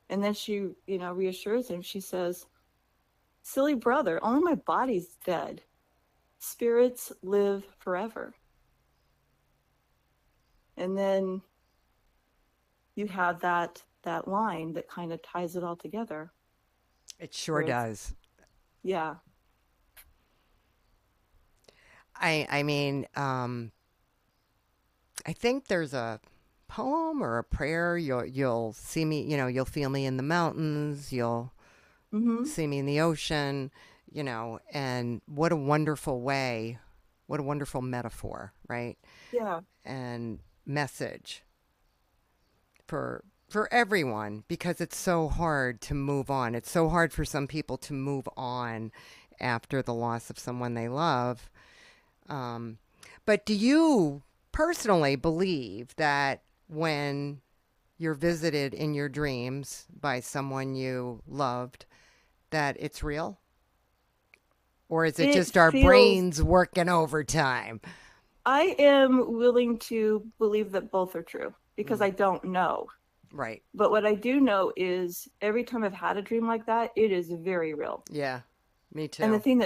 And then she, reassures him. She says, silly brother, only my body's dead. Spirits live forever. And then you have that line that kind of ties it all together. It sure does. Yeah. I mean, I think there's a poem or a prayer. You'll see me, you'll feel me in the mountains. You'll see me in the ocean, and what a wonderful way, what a wonderful metaphor, right? Yeah. And message for everyone, because it's so hard to move on. It's so hard for some people to move on after the loss of someone they love. But do you personally believe that when you're visited in your dreams by someone you loved, that it's real? Or is it just our brains working overtime? I am willing to believe that both are true because I don't know. Right. But what I do know is every time I've had a dream like that, it is very real. Yeah, me too. And the thing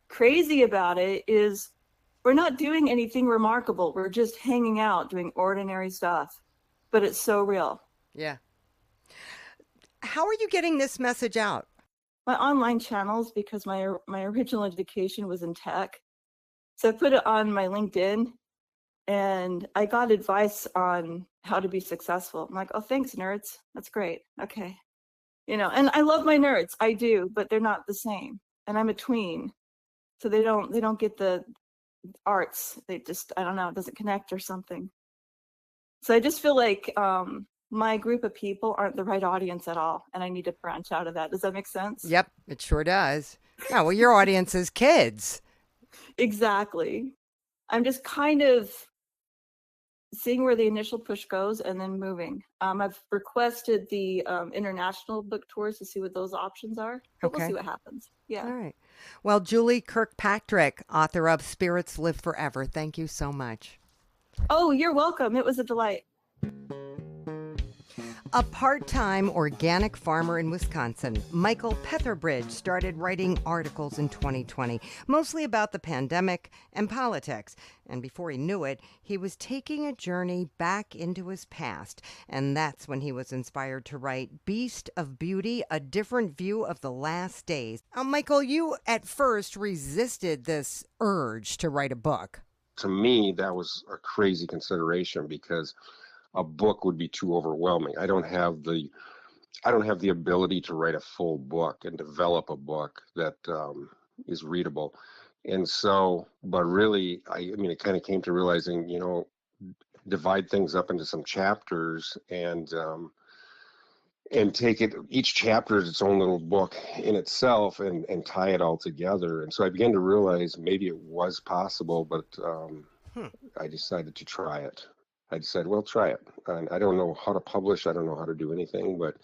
crazy about it is we're not doing anything remarkable. We're just hanging out, doing ordinary stuff, but it's so real. Yeah. How are you getting this message out? My online channels, because my original education was in tech. So I put it on my LinkedIn, and I got advice on how to be successful. I'm like, oh, thanks, nerds. That's great. Okay. You know, and I love my nerds. I do, but they're not the same. And I'm a tween. So they don't get the arts. They just, I don't know, it doesn't connect or something. So I just feel like my group of people aren't the right audience at all. And I need to branch out of that. Does that make sense? Yep, it sure does. Yeah, well, your audience is kids. Exactly. I'm just kind of seeing where the initial push goes and then moving. I've requested the international book tours to see what those options are. But we'll see what happens. Yeah. All right. Well, Julie Kirkpatrick, author of Spirits Live Forever, thank you so much. Oh, you're welcome. It was a delight. A part-time organic farmer in Wisconsin, Michael Petherbridge started writing articles in 2020, mostly about the pandemic and politics. And before he knew it, he was taking a journey back into his past. And that's when he was inspired to write Beast of Beauty, A Different View of the Last Days. Now, Michael, you at first resisted this urge to write a book. To me, that was a crazy consideration because a book would be too overwhelming. I don't have the ability to write a full book and develop a book that is readable. And so, but really, I mean, it kind of came to realizing, you know, divide things up into some chapters and take it, each chapter is its own little book in itself and tie it all together. And so I began to realize maybe it was possible, but I decided to try it. I decided, well, try it. And I don't know how to publish. I don't know how to do anything, but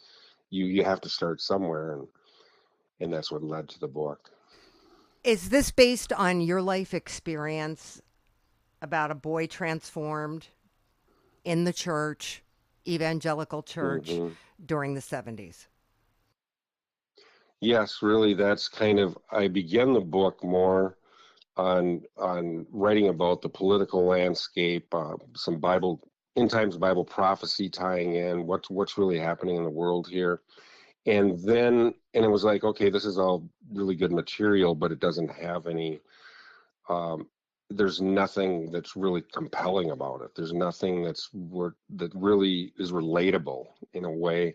you have to start somewhere. And that's what led to the book. Is this based on your life experience about a boy transformed in the church, evangelical church, during the 70s? Yes, really. That's kind of, I began the book more on writing about the political landscape, some end times Bible prophecy tying in what's really happening in the world here. And it was like, okay, this is all really good material, but it doesn't have any, there's nothing that's really compelling about it. There's nothing that really is relatable in a way.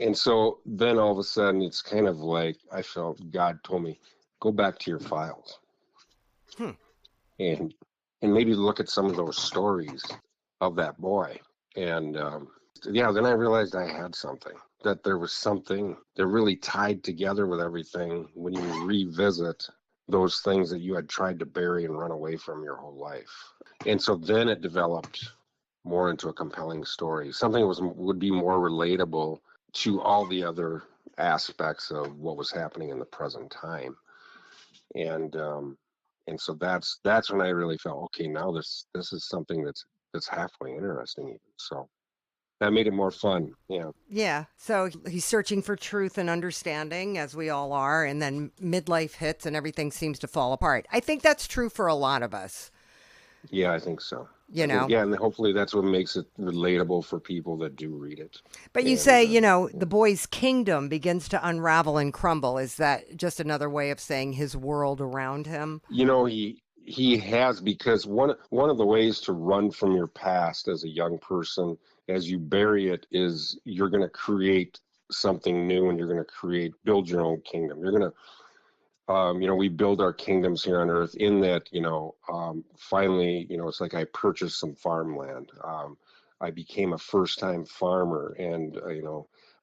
And so then all of a sudden it's kind of like, I felt God told me, go back to your files. And maybe look at some of those stories of that boy. And then I realized I had something, that there was something that really tied together with everything when you revisit those things that you had tried to bury and run away from your whole life. And so then it developed more into a compelling story, something that would be more relatable to all the other aspects of what was happening in the present time. And so that's when I really felt, okay, now this is something that's halfway interesting even. So that made it more fun. Yeah. Yeah. So he's searching for truth and understanding, as we all are, and then midlife hits and everything seems to fall apart. I think that's true for a lot of us. Yeah, I think so. Yeah, and hopefully that's what makes it relatable for people that do read it. But you say, the boy's kingdom begins to unravel and crumble. Is that just another way of saying his world around him? He has, because one of the ways to run from your past as a young person, as you bury it, is you're going to create something new, and you're going to build your own kingdom. You're going to we build our kingdoms here on earth in that, finally, it's like I purchased some farmland. I became a first-time farmer, and,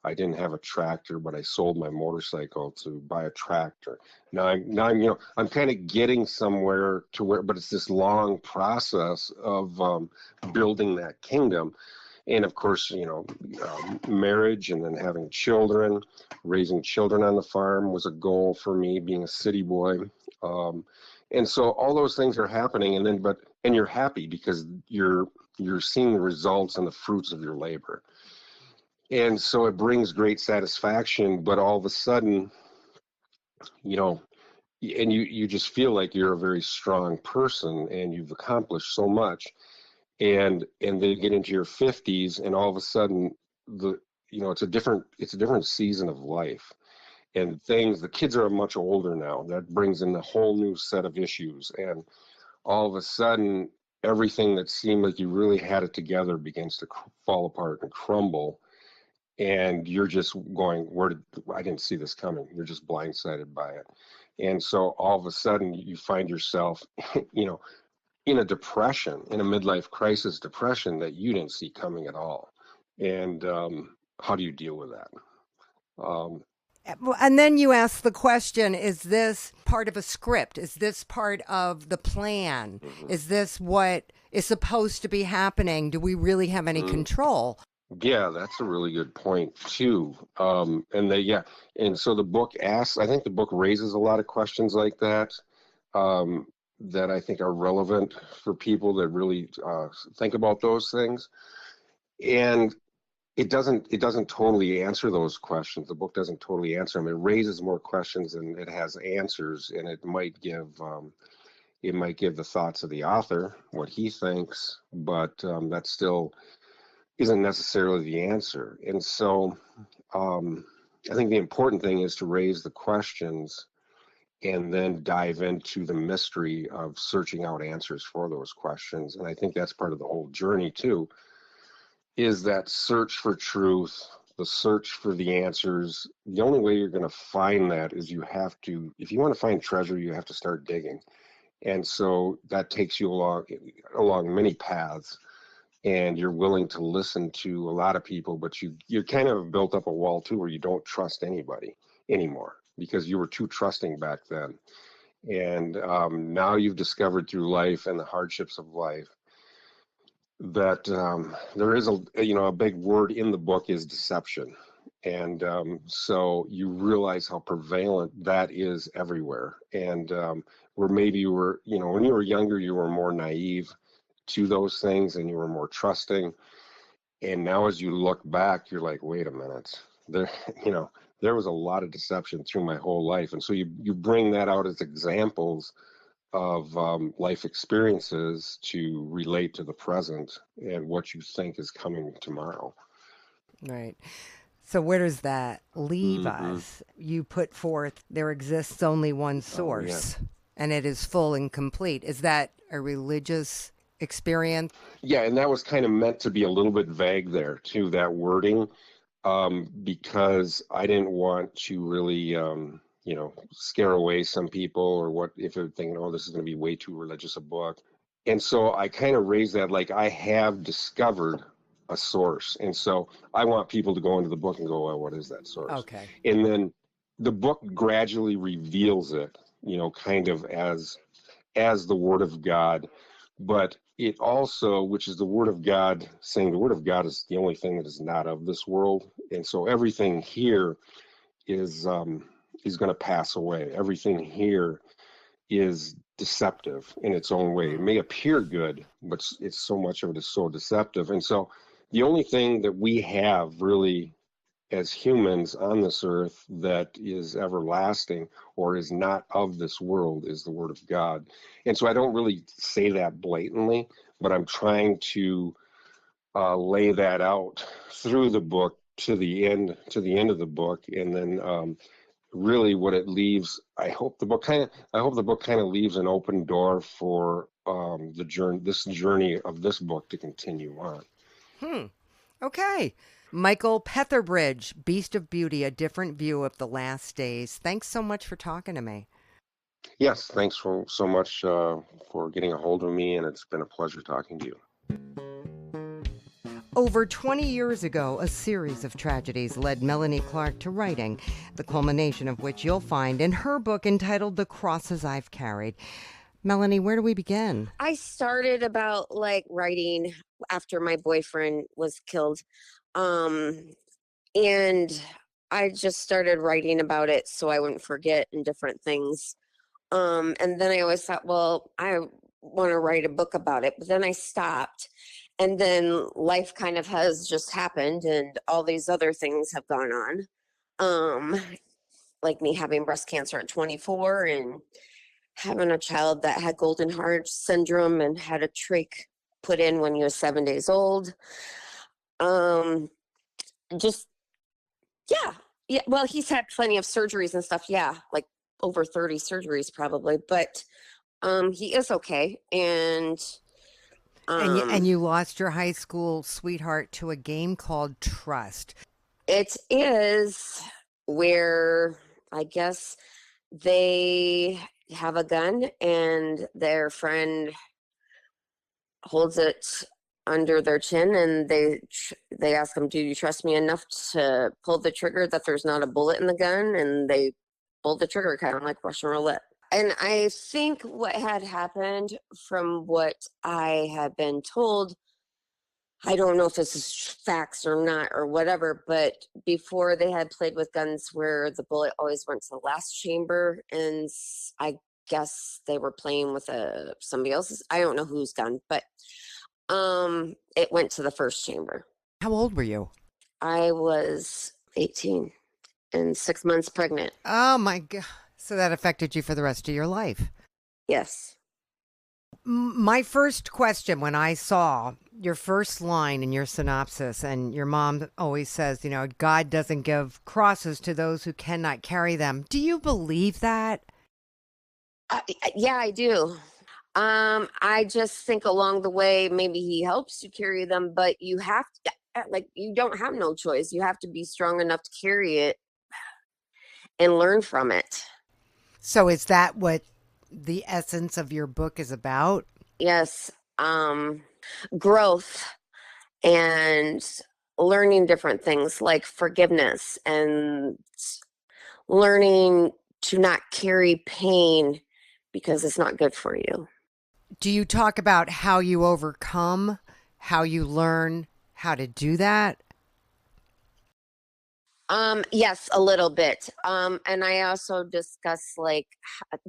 I didn't have a tractor, but I sold my motorcycle to buy a tractor. Now I'm kind of getting somewhere to where, but it's this long process of building that kingdom. And of course, marriage and then having children, raising children on the farm was a goal for me, being a city boy. And so all those things are happening, and you're happy because you're seeing the results and the fruits of your labor. And so it brings great satisfaction, but all of a sudden, and you just feel like you're a very strong person and you've accomplished so much, and then you get into your 50s and all of a sudden it's a different season of life, and the kids are much older now. That brings in a whole new set of issues, and all of a sudden everything that seemed like you really had it together begins to fall apart and crumble, and you're just going, I didn't see this coming. You're just blindsided by it. And so all of a sudden you find yourself, in a depression, in a midlife crisis depression that you didn't see coming at all. And how do you deal with that? And then you ask the question, is this part of a script? Is this part of the plan? Mm-hmm. Is this what is supposed to be happening? Do we really have any control? Yeah, that's a really good point too. And so the book I think the book raises a lot of questions like that, that I think are relevant for people that really think about those things. And it doesn't totally answer those questions. The book doesn't totally answer them. It raises more questions than it has answers, and it might give the thoughts of the author, what he thinks, but that still isn't necessarily the answer. And so I think the important thing is to raise the questions and then dive into the mystery of searching out answers for those questions. And I think that's part of the whole journey too, is that search for truth, the search for the answers. The only way you're going to find that is if you want to find treasure, you have to start digging. And so that takes you along many paths, and you're willing to listen to a lot of people, but you kind of built up a wall too, where you don't trust anybody anymore because you were too trusting back then. And now you've discovered through life and the hardships of life that there is a big word in the book is deception. And so you realize how prevalent that is everywhere. And where maybe when you were younger, you were more naive to those things and you were more trusting. And now as you look back, you're like, wait a minute, there was a lot of deception through my whole life. And so you bring that out as examples of life experiences to relate to the present and what you think is coming tomorrow. Right. So where does that leave us? You put forth there exists only one source, and it is full and complete. Is that a religious experience? Yeah, and that was kind of meant to be a little bit vague there too, that wording, because I didn't want to really scare away some people, or what if they're thinking, oh, this is going to be way too religious a book. And so I kind of raised that, like, I have discovered a source. And so I want people to go into the book and go, well, what is that source? Okay. And then the book gradually reveals it, kind of as the Word of God. But it also, which is the Word of God, saying the Word of God is the only thing that is not of this world. And so everything here is going to pass away. Everything here is deceptive in its own way. It may appear good, but it's so much of it is so deceptive. And so the only thing that we have really as humans on this earth that is everlasting or is not of this world is the Word of God. And so I don't really say that blatantly, but I'm trying to lay that out through the book to the end of the book. And then really what it leaves, I hope the book kind of leaves an open door for this journey of this book to continue on. Okay. Michael Petherbridge, Beast of Beauty, A Different View of the Last Days. Thanks so much for talking to me. Yes, thanks so much for getting a hold of me, and it's been a pleasure talking to you. Over 20 years ago, a series of tragedies led Melanie Clark to writing, the culmination of which you'll find in her book entitled The Crosses I've Carried. Melanie, where do we begin? I started about writing after my boyfriend was killed. And I just started writing about it so I wouldn't forget and different things. And then I always thought, well, I want to write a book about it. But then I stopped. And then life kind of has just happened and all these other things have gone on. like me having breast cancer at 24 and having a child that had golden heart syndrome and had a trach put in when he was 7 days old. Just, yeah. Yeah. Well, he's had plenty of surgeries and stuff. Yeah. Like over 30 surgeries probably, but he is okay. And And you lost your high school sweetheart to a game called Trust. it is where I guess they have a gun and their friend holds it under their chin and they ask them, do you trust me enough to pull the trigger that there's not a bullet in the gun? And they pull the trigger, kind of like Russian roulette. And I think what had happened, from what I had been told, I don't know if this is facts or not or whatever, but before they had played with guns where the bullet always went to the last chamber, and I guess they were playing with somebody else's, I don't know whose gun, but it went to the first chamber. How old were you? I was 18 and 6 months pregnant. Oh my God. So that affected you for the rest of your life. Yes. My first question when I saw your first line in your synopsis, and your mom always says, you know, God doesn't give crosses to those who cannot carry them. Do you believe that? Yeah, I do. I just think along the way, maybe he helps you carry them, but you have to, like, you don't have no choice. You have to be strong enough to carry it and learn from it. So is that what the essence of your book is about? Yes. Growth and learning different things like forgiveness and learning to not carry pain because it's not good for you. Do you talk about how you overcome, how you learn how to do that? Yes, a little bit. And I also discuss like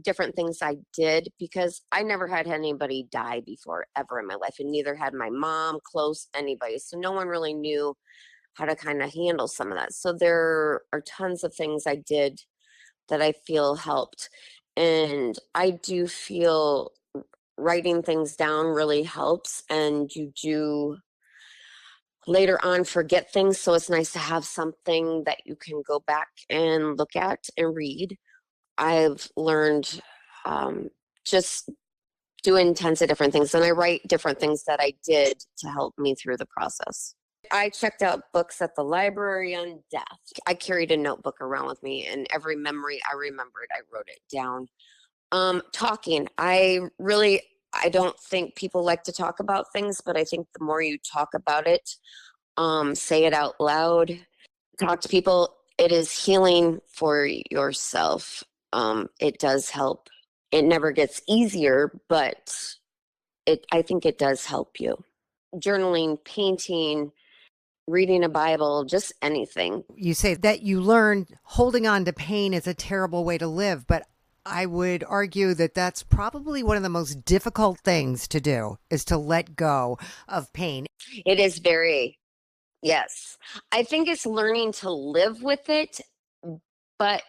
different things I did, because I never had anybody die before ever in my life, and neither had my mom, close, anybody. So no one really knew how to kind of handle some of that. So there are tons of things I did that I feel helped. And I do feel writing things down really helps, and you do later on forget things, so it's nice to have something that you can go back and look at and read. I've learned just doing tons of different things, and I write different things that I did to help me through the process. I checked out books at the library on death. I carried a notebook around with me, and every memory I remembered, I wrote it down. Talking, I don't think people like to talk about things, but I think the more you talk about it, say it out loud, talk to people, it is healing for yourself. It does help. It never gets easier, but I think it does help you. Journaling, painting, reading a Bible, just anything. You say that you learned holding on to pain is a terrible way to live, but I would argue that that's probably one of the most difficult things to do, is to let go of pain. It is very, yes. I think it's learning to live with it, but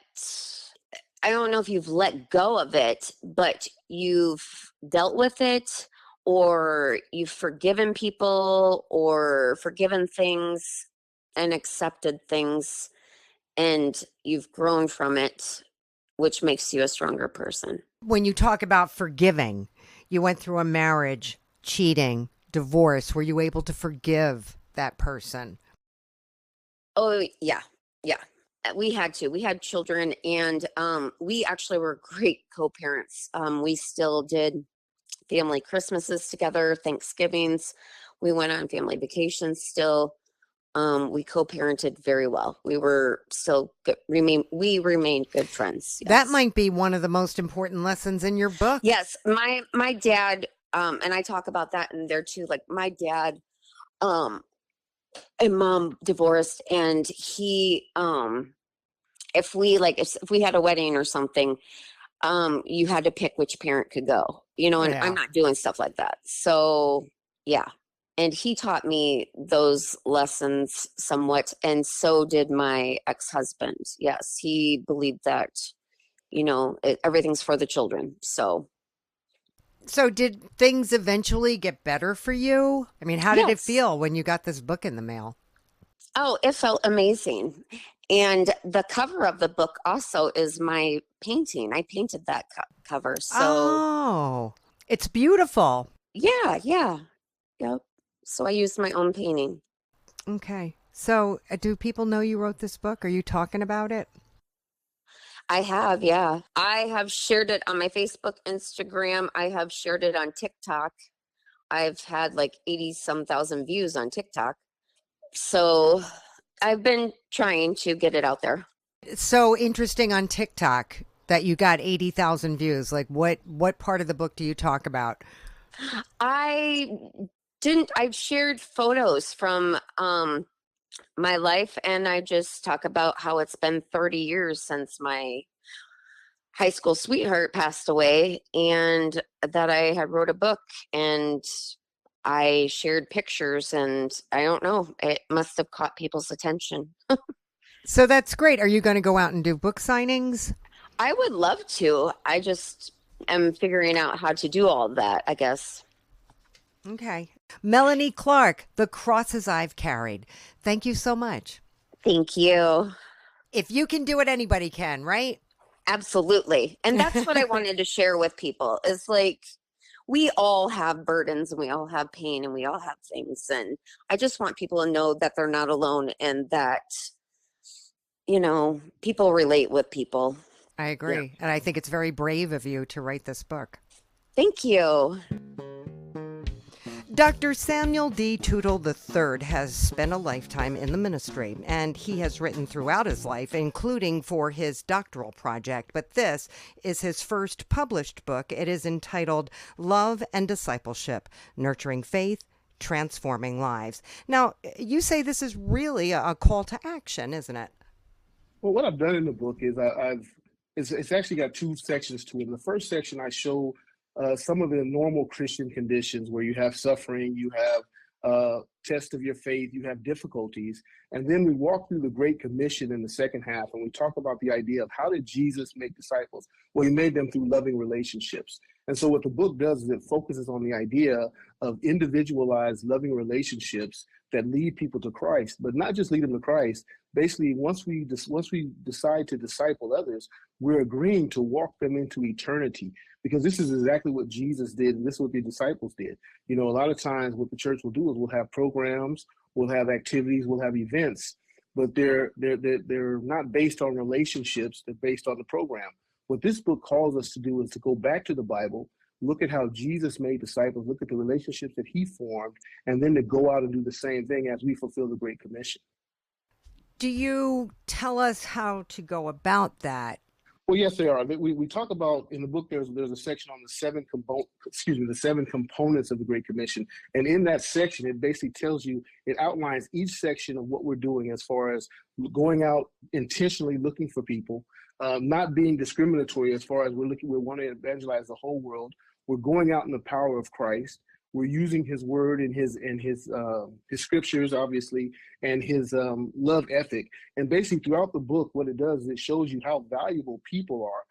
I don't know if you've let go of it, but you've dealt with it, or you've forgiven people or forgiven things and accepted things, and you've grown from it, which makes you a stronger person. When you talk about forgiving, you went through a marriage, cheating, divorce. Were you able to forgive that person? Oh, yeah. Yeah. We had to. We had children, and we actually were great co-parents. We still did family Christmases together, Thanksgivings. We went on family vacations still. We co-parented very well. We were still good. We remained good friends. Yes. That might be one of the most important lessons in your book. Yes, my dad, and I talk about that in there too. Like my dad, and mom divorced, and he, if we had a wedding or something, you had to pick which parent could go. You know, and Yeah. I'm not doing stuff like that. So yeah. And he taught me those lessons somewhat. And so did my ex-husband. Yes, he believed that, everything's for the children. So did things eventually get better for you? I mean, how did it yes. feel when you got this book in the mail? Oh, it felt amazing. And the cover of the book also is my painting. I painted that cover. So Oh, it's beautiful. yeah. Yep. So I used my own painting. Okay. So do people know you wrote this book? Are you talking about it? I have, yeah. I have shared it on my Facebook, Instagram. I have shared it on TikTok. I've had like 80-some thousand views on TikTok. So I've been trying to get it out there. It's so interesting on TikTok that you got 80,000 views. Like what part of the book do you talk about? I've shared photos from my life, and I just talk about how it's been 30 years since my high school sweetheart passed away, and that I had wrote a book, and I shared pictures, and I don't know, it must have caught people's attention. So that's great. Are you going to go out and do book signings? I would love to. I just am figuring out how to do all of that, I guess. Okay. Melanie Clark, The Crosses I've Carried. Thank you so much. Thank you. If you can do it, anybody can, right? Absolutely. And that's what I wanted to share with people is like, we all have burdens and we all have pain and we all have things. And I just want people to know that they're not alone and that, people relate with people. I agree. Yeah. And I think it's very brave of you to write this book. Thank you. Dr. Samuel D. Tootle III has spent a lifetime in the ministry, and he has written throughout his life, including for his doctoral project. But this is his first published book. It is entitled Love and Discipleship, Nurturing Faith, Transforming Lives. Now, you say this is really a call to action, isn't it? Well, what I've done in the book is it's actually got two sections to it. In the first section, I show some of the normal Christian conditions where you have suffering, you have test of your faith, you have difficulties. And then we walk through the Great Commission in the second half, and we talk about the idea of how did Jesus make disciples? Well, he made them through loving relationships. And so what the book does is it focuses on the idea of individualized loving relationships that lead people to Christ, but not just lead them to Christ. Basically, once we decide to disciple others, we're agreeing to walk them into eternity, because this is exactly what Jesus did, and this is what the disciples did. A lot of times what the church will do is we'll have programs, we'll have activities, we'll have events, but they're not based on relationships, they're based on the program. What this book calls us to do is to go back to the Bible, look at how Jesus made disciples, look at the relationships that he formed, and then to go out and do the same thing as we fulfill the Great Commission. Do you tell us how to go about that? Well, yes, they are. We talk about in the book. There's a section on the seven components of the Great Commission, and in that section, it basically tells you, it outlines each section of what we're doing as far as going out intentionally looking for people, not being discriminatory as far as we want to evangelize the whole world. We're going out in the power of Christ. We're using his word and his scriptures, obviously, and his love ethic. And basically throughout the book, what it does is it shows you how valuable people are.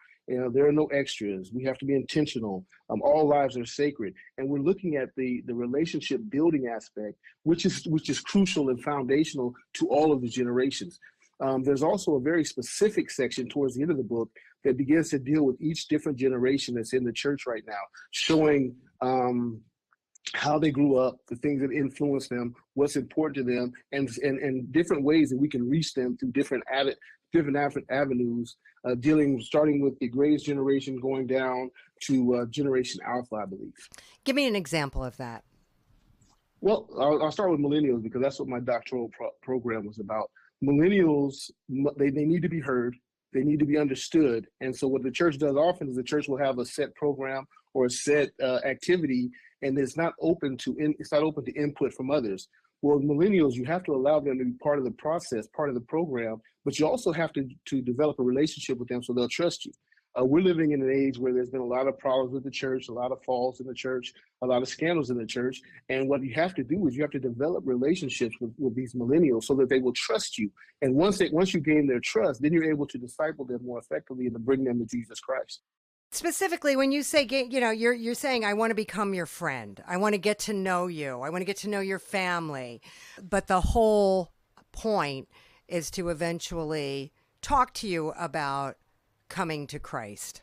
There are no extras. We have to be intentional. All lives are sacred. And we're looking at the relationship building aspect, which is crucial and foundational to all of the generations. There's also a very specific section towards the end of the book that begins to deal with each different generation that's in the church right now, showing how they grew up, the things that influenced them, what's important to them, and different ways that we can reach them through different avenues, starting with the greatest generation going down to Generation Alpha, I believe. Give me an example of that. Well, I'll start with millennials because that's what my doctoral program was about. Millennials, they need to be heard. They need to be understood. And so what the church does often is the church will have a set program or a set activity, and it's not open to input from others. Well, millennials, you have to allow them to be part of the process, part of the program, but you also have to develop a relationship with them so they'll trust you. We're living in an age where there's been a lot of problems with the church, a lot of falls in the church, a lot of scandals in the church. And what you have to do is you have to develop relationships with these millennials so that they will trust you. And once you gain their trust, then you're able to disciple them more effectively and to bring them to Jesus Christ. Specifically, when you say, you're saying, I want to become your friend. I want to get to know you. I want to get to know your family. But the whole point is to eventually talk to you about coming to Christ.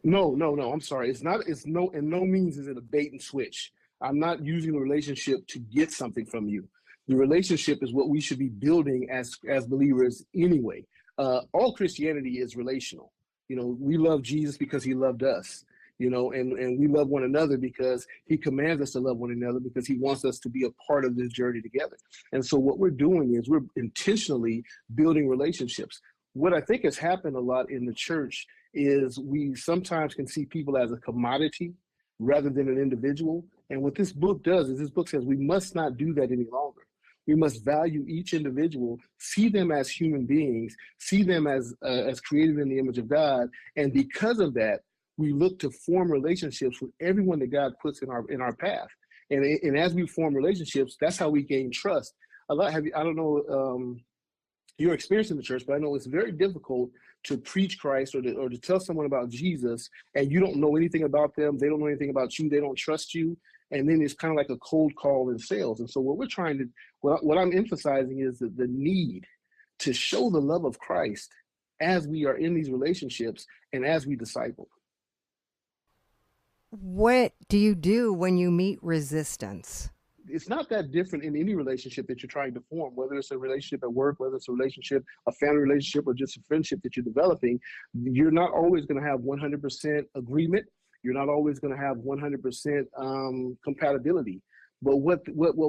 No. I'm sorry. In no means is it a bait and switch. I'm not using the relationship to get something from you. The relationship is what we should be building as believers anyway. All Christianity is relational. We love Jesus because he loved us, and we love one another because he commands us to love one another because he wants us to be a part of this journey together. And so what we're doing is we're intentionally building relationships. What I think has happened a lot in the church is we sometimes can see people as a commodity rather than an individual. And what this book does is this book says we must not do that any longer. We must value each individual, see them as human beings, see them as created in the image of God. And because of that, we look to form relationships with everyone that God puts in our path. And as we form relationships, that's how we gain trust. I don't know your experience in the church, but I know it's very difficult to preach Christ or to tell someone about Jesus and you don't know anything about them. They don't know anything about you. They don't trust you. And then it's kind of like a cold call in sales. And so what I'm emphasizing is the need to show the love of Christ as we are in these relationships and as we disciple. What do you do when you meet resistance? It's not that different in any relationship that you're trying to form, whether it's a relationship at work, whether it's a relationship, a family relationship, or just a friendship that you're developing. You're not always going to have 100% agreement. You're not always going to have 100% compatibility. But what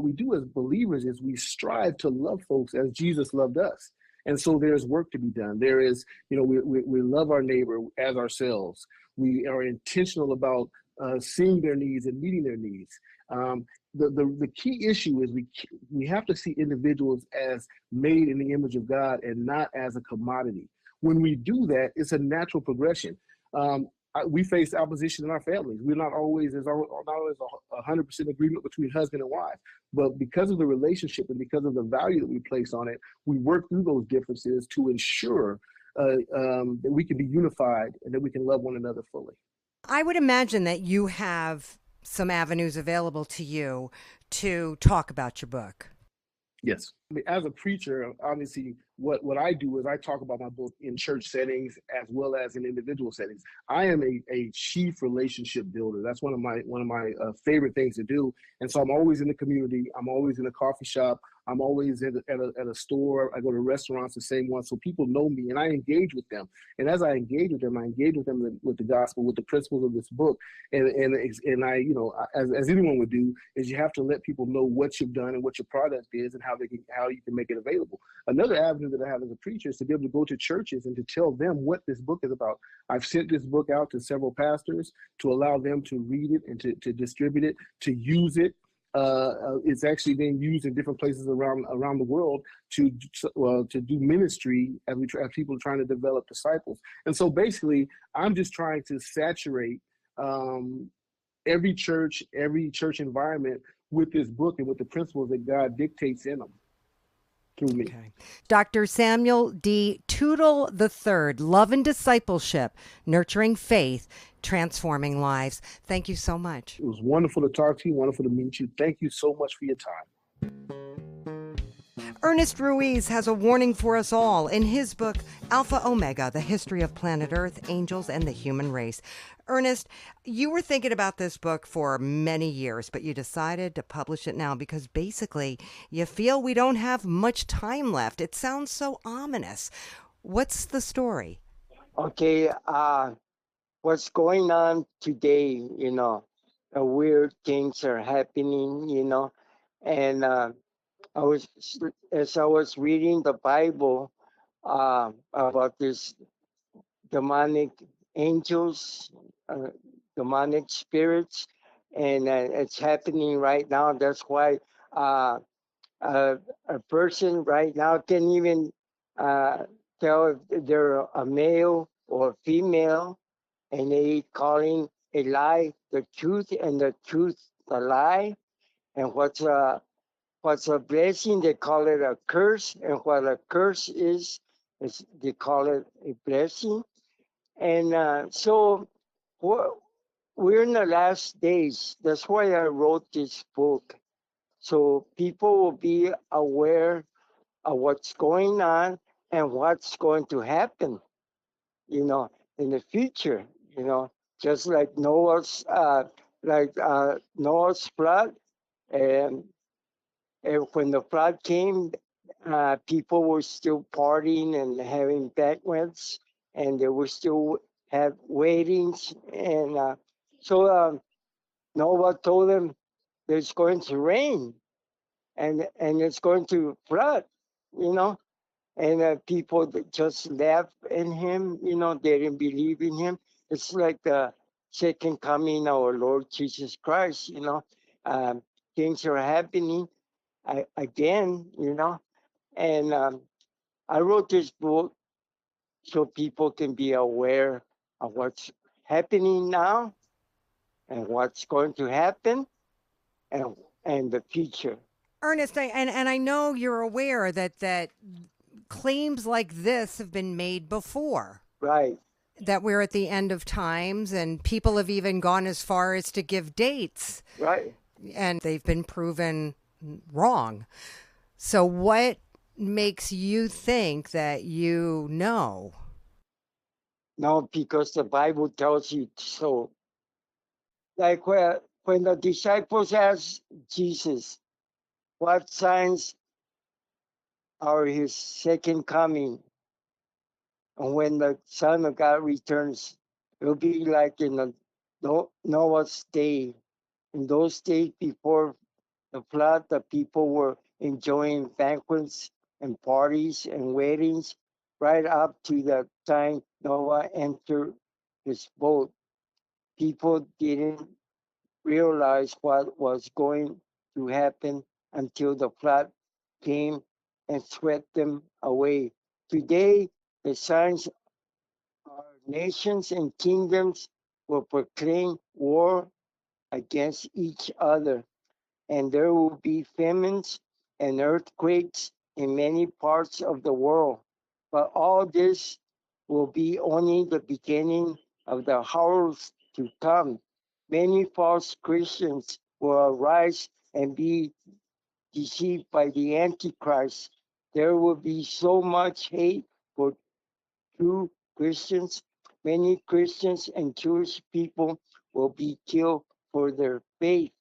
we do as believers is we strive to love folks as Jesus loved us. And so there's work to be done. There is, we love our neighbor as ourselves. We are intentional about seeing their needs and meeting their needs. The key issue is we have to see individuals as made in the image of God and not as a commodity. When we do that, it's a natural progression. We face opposition in our families. We're not always 100% agreement between husband and wife, but because of the relationship and because of the value that we place on it, we work through those differences to ensure that we can be unified and that we can love one another fully. I would imagine that you have some avenues available to you to talk about your book. Yes. As a preacher, obviously, what I do is I talk about my book in church settings as well as in individual settings. I am a chief relationship builder. That's one of my favorite things to do. And so I'm always in the community. I'm always in a coffee shop. I'm always at a store. I go to restaurants, the same one. So people know me and I engage with them. And as I engage with them with the gospel, with the principles of this book. And I, as anyone would do, is you have to let people know what you've done and what your product is and how you can make it available. Another avenue that I have as a preacher is to be able to go to churches and to tell them what this book is about. I've sent this book out to several pastors to allow them to read it and to distribute it, to use it. It's actually being used in different places around the world to do ministry as people are trying to develop disciples. And so basically, I'm just trying to saturate every church environment with this book and with the principles that God dictates in them through me. Okay. Dr. Samuel D. Tootle III, Love and Discipleship, Nurturing Faith, Transforming Lives. Thank you so much. It was wonderful to talk to you, wonderful to meet you. Thank you so much for your time. Ernest Ruiz has a warning for us all in his book, Alpha Omega, The History of Planet Earth, Angels, and the Human Race. Ernest, you were thinking about this book for many years, but you decided to publish it now because basically you feel we don't have much time left. It sounds so ominous. What's the story? Okay, what's going on today, weird things are happening, and as I was reading the Bible about this demonic angels, demonic spirits, and it's happening right now. That's why a person right now can even tell if they're a male or female, and they calling a lie the truth and the truth the lie. And what's a blessing, they call it a curse, and what a curse is they call it a blessing. And so we're in the last days. That's why I wrote this book. So people will be aware of what's going on and what's going to happen, you know, in the future, you know, just like Noah's flood. And when the flood came, people were still partying and having banquets, and they were still have weddings. And so Noah told them it's going to rain, and it's going to flood, you know. And people that just laughed at him, you know, they didn't believe in him. It's like the second coming of our Lord Jesus Christ, you know. Um, Things are happening again, you know. And I wrote this book so people can be aware of what's happening now and what's going to happen and and the future. Ernest, and I know you're aware that claims like this have been made before. Right. That we're at the end of times, and people have even gone as far as to give dates. Right. And they've been proven wrong. So what makes you think that you know? No, because the Bible tells you so. Like when the disciples asked Jesus, what signs are his second coming? And when the Son of God returns, it'll be like in the Noah's day. In those days before the flood, the people were enjoying banquets and parties and weddings right up to the time Noah entered his boat. People didn't realize what was going to happen until the flood came and swept them away. Today, the signs are nations and kingdoms will proclaim war against each other, and there will be famines and earthquakes in many parts of the world. But all this will be only the beginning of the horrors to come. Many false Christians will arise and be deceived by the Antichrist. There will be so much hate for true Christians. Many Christians and Jewish people will be killed for their faith.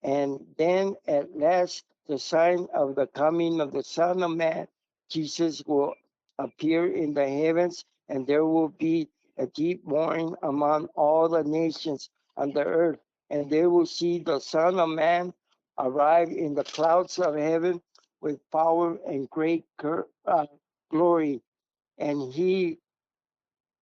And then at last, the sign of the coming of the Son of Man, Jesus will appear in the heavens, and there will be a deep mourning among all the nations on the earth. And they will see the Son of Man arrive in the clouds of heaven with power and great glory. And he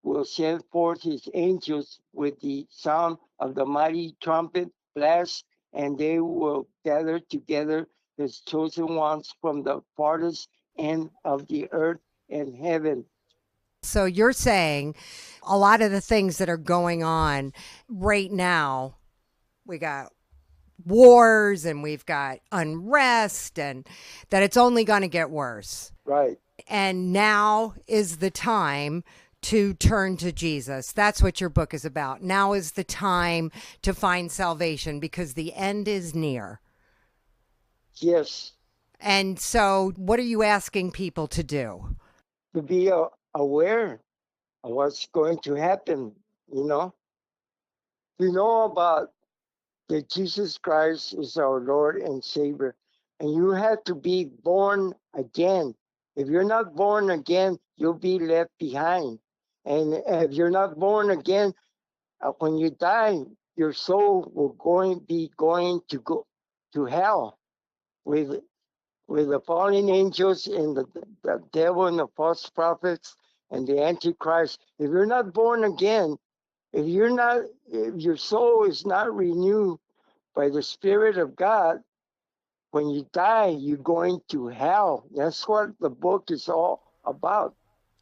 will send forth his angels with the sound of the mighty trumpet blast, and they will gather together his chosen ones from the farthest end of the earth and heaven. So you're saying a lot of the things that are going on right now, we got wars and we've got unrest, and that it's only going to get worse. Right. And now is the time to turn to Jesus. That's what your book is about. Now is the time to find salvation because the end is near. Yes. And so what are you asking people to do? To be aware of what's going to happen, you know. To know about that Jesus Christ is our Lord and Savior. And you have to be born again. If you're not born again, you'll be left behind. And if you're not born again, when you die, your soul will be going to go to hell with the fallen angels and the devil and the false prophets and the Antichrist. If you're not born again, if your soul is not renewed by the Spirit of God, when you die, you're going to hell. That's what the book is all about.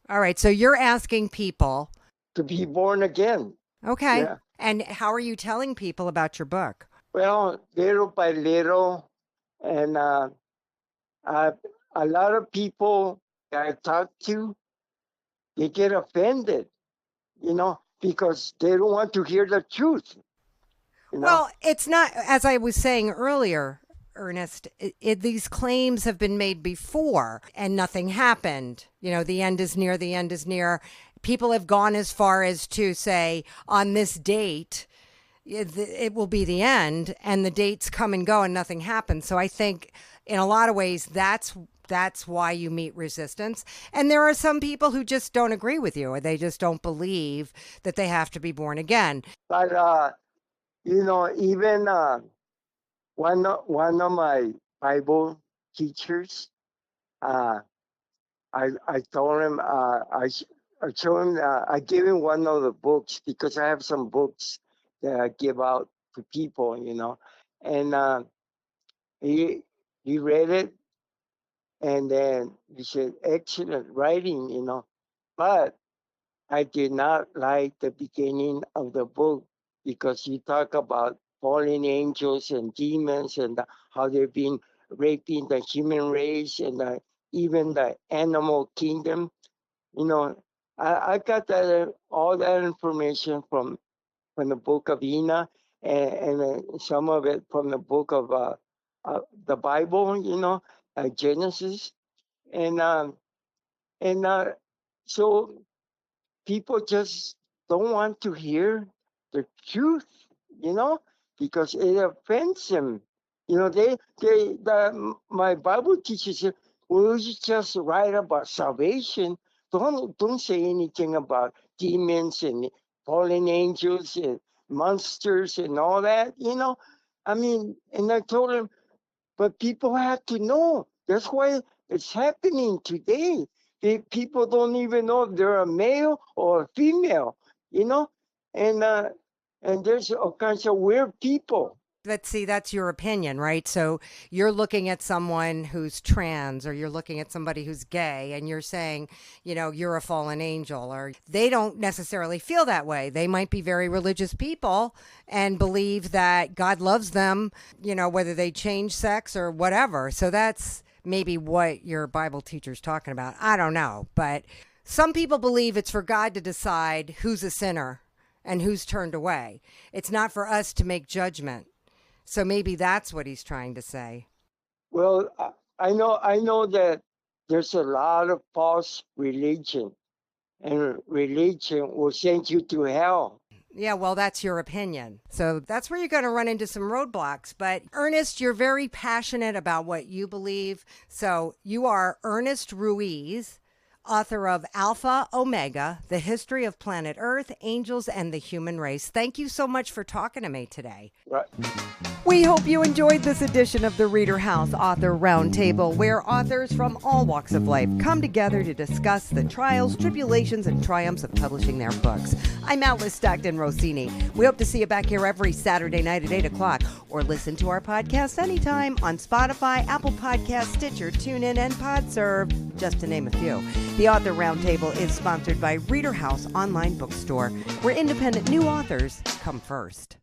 All right. So you're asking people to be born again. Okay. Yeah. And how are you telling people about your book? Well, little by little, and a lot of people that I talk to, they get offended, because they don't want to hear the truth. Well, it's not, as I was saying earlier, Ernest, these claims have been made before and nothing happened. The end is near, the end is near. People have gone as far as to say on this date, it will be the end, and the dates come and go and nothing happens. So I think in a lot of ways, that's why you meet resistance. And there are some people who just don't agree with you, or they just don't believe that they have to be born again. But, even one of my Bible teachers, I told him, I showed him, I gave him one of the books because I have some books that I give out to people, and he read it, and then he said, excellent writing, but I did not like the beginning of the book because you talk about fallen angels and demons and how they've been raping the human race and even the animal kingdom. I got all that information from the book of Enoch and some of it from the book of the Bible, Genesis, and so people just don't want to hear the truth, because it offends them. My Bible teacher said, "Well, you just write about salvation. Don't say anything about demons and fallen angels and monsters and all that." And I told him, but people have to know. That's why it's happening today. People don't even know if they're a male or a female, and there's all kinds of weird people. That's your opinion, right? So you're looking at someone who's trans, or you're looking at somebody who's gay, and you're saying, you're a fallen angel, or they don't necessarily feel that way. They might be very religious people and believe that God loves them, whether they change sex or whatever. So that's maybe what your Bible teacher's talking about. I don't know. But some people believe it's for God to decide who's a sinner and who's turned away. It's not for us to make judgment. So maybe that's what he's trying to say. Well, I know that there's a lot of false religion, and religion will send you to hell. Yeah, well, that's your opinion. So that's where you're going to run into some roadblocks. But Ernest, you're very passionate about what you believe. So you are Ernest Ruiz, author of Alpha Omega, The History of Planet Earth, Angels, and the Human Race. Thank you so much for talking to me today. Right. We hope you enjoyed this edition of the ReaderHouse Author Roundtable, where authors from all walks of life come together to discuss the trials, tribulations, and triumphs of publishing their books. I'm Alice Stockton Rossini. We hope to see you back here every Saturday night at 8 o'clock, or listen to our podcast anytime on Spotify, Apple Podcasts, Stitcher, TuneIn, and PodServe, just to name a few. The Author Roundtable is sponsored by ReaderHouse Online Bookstore, where independent new authors come first.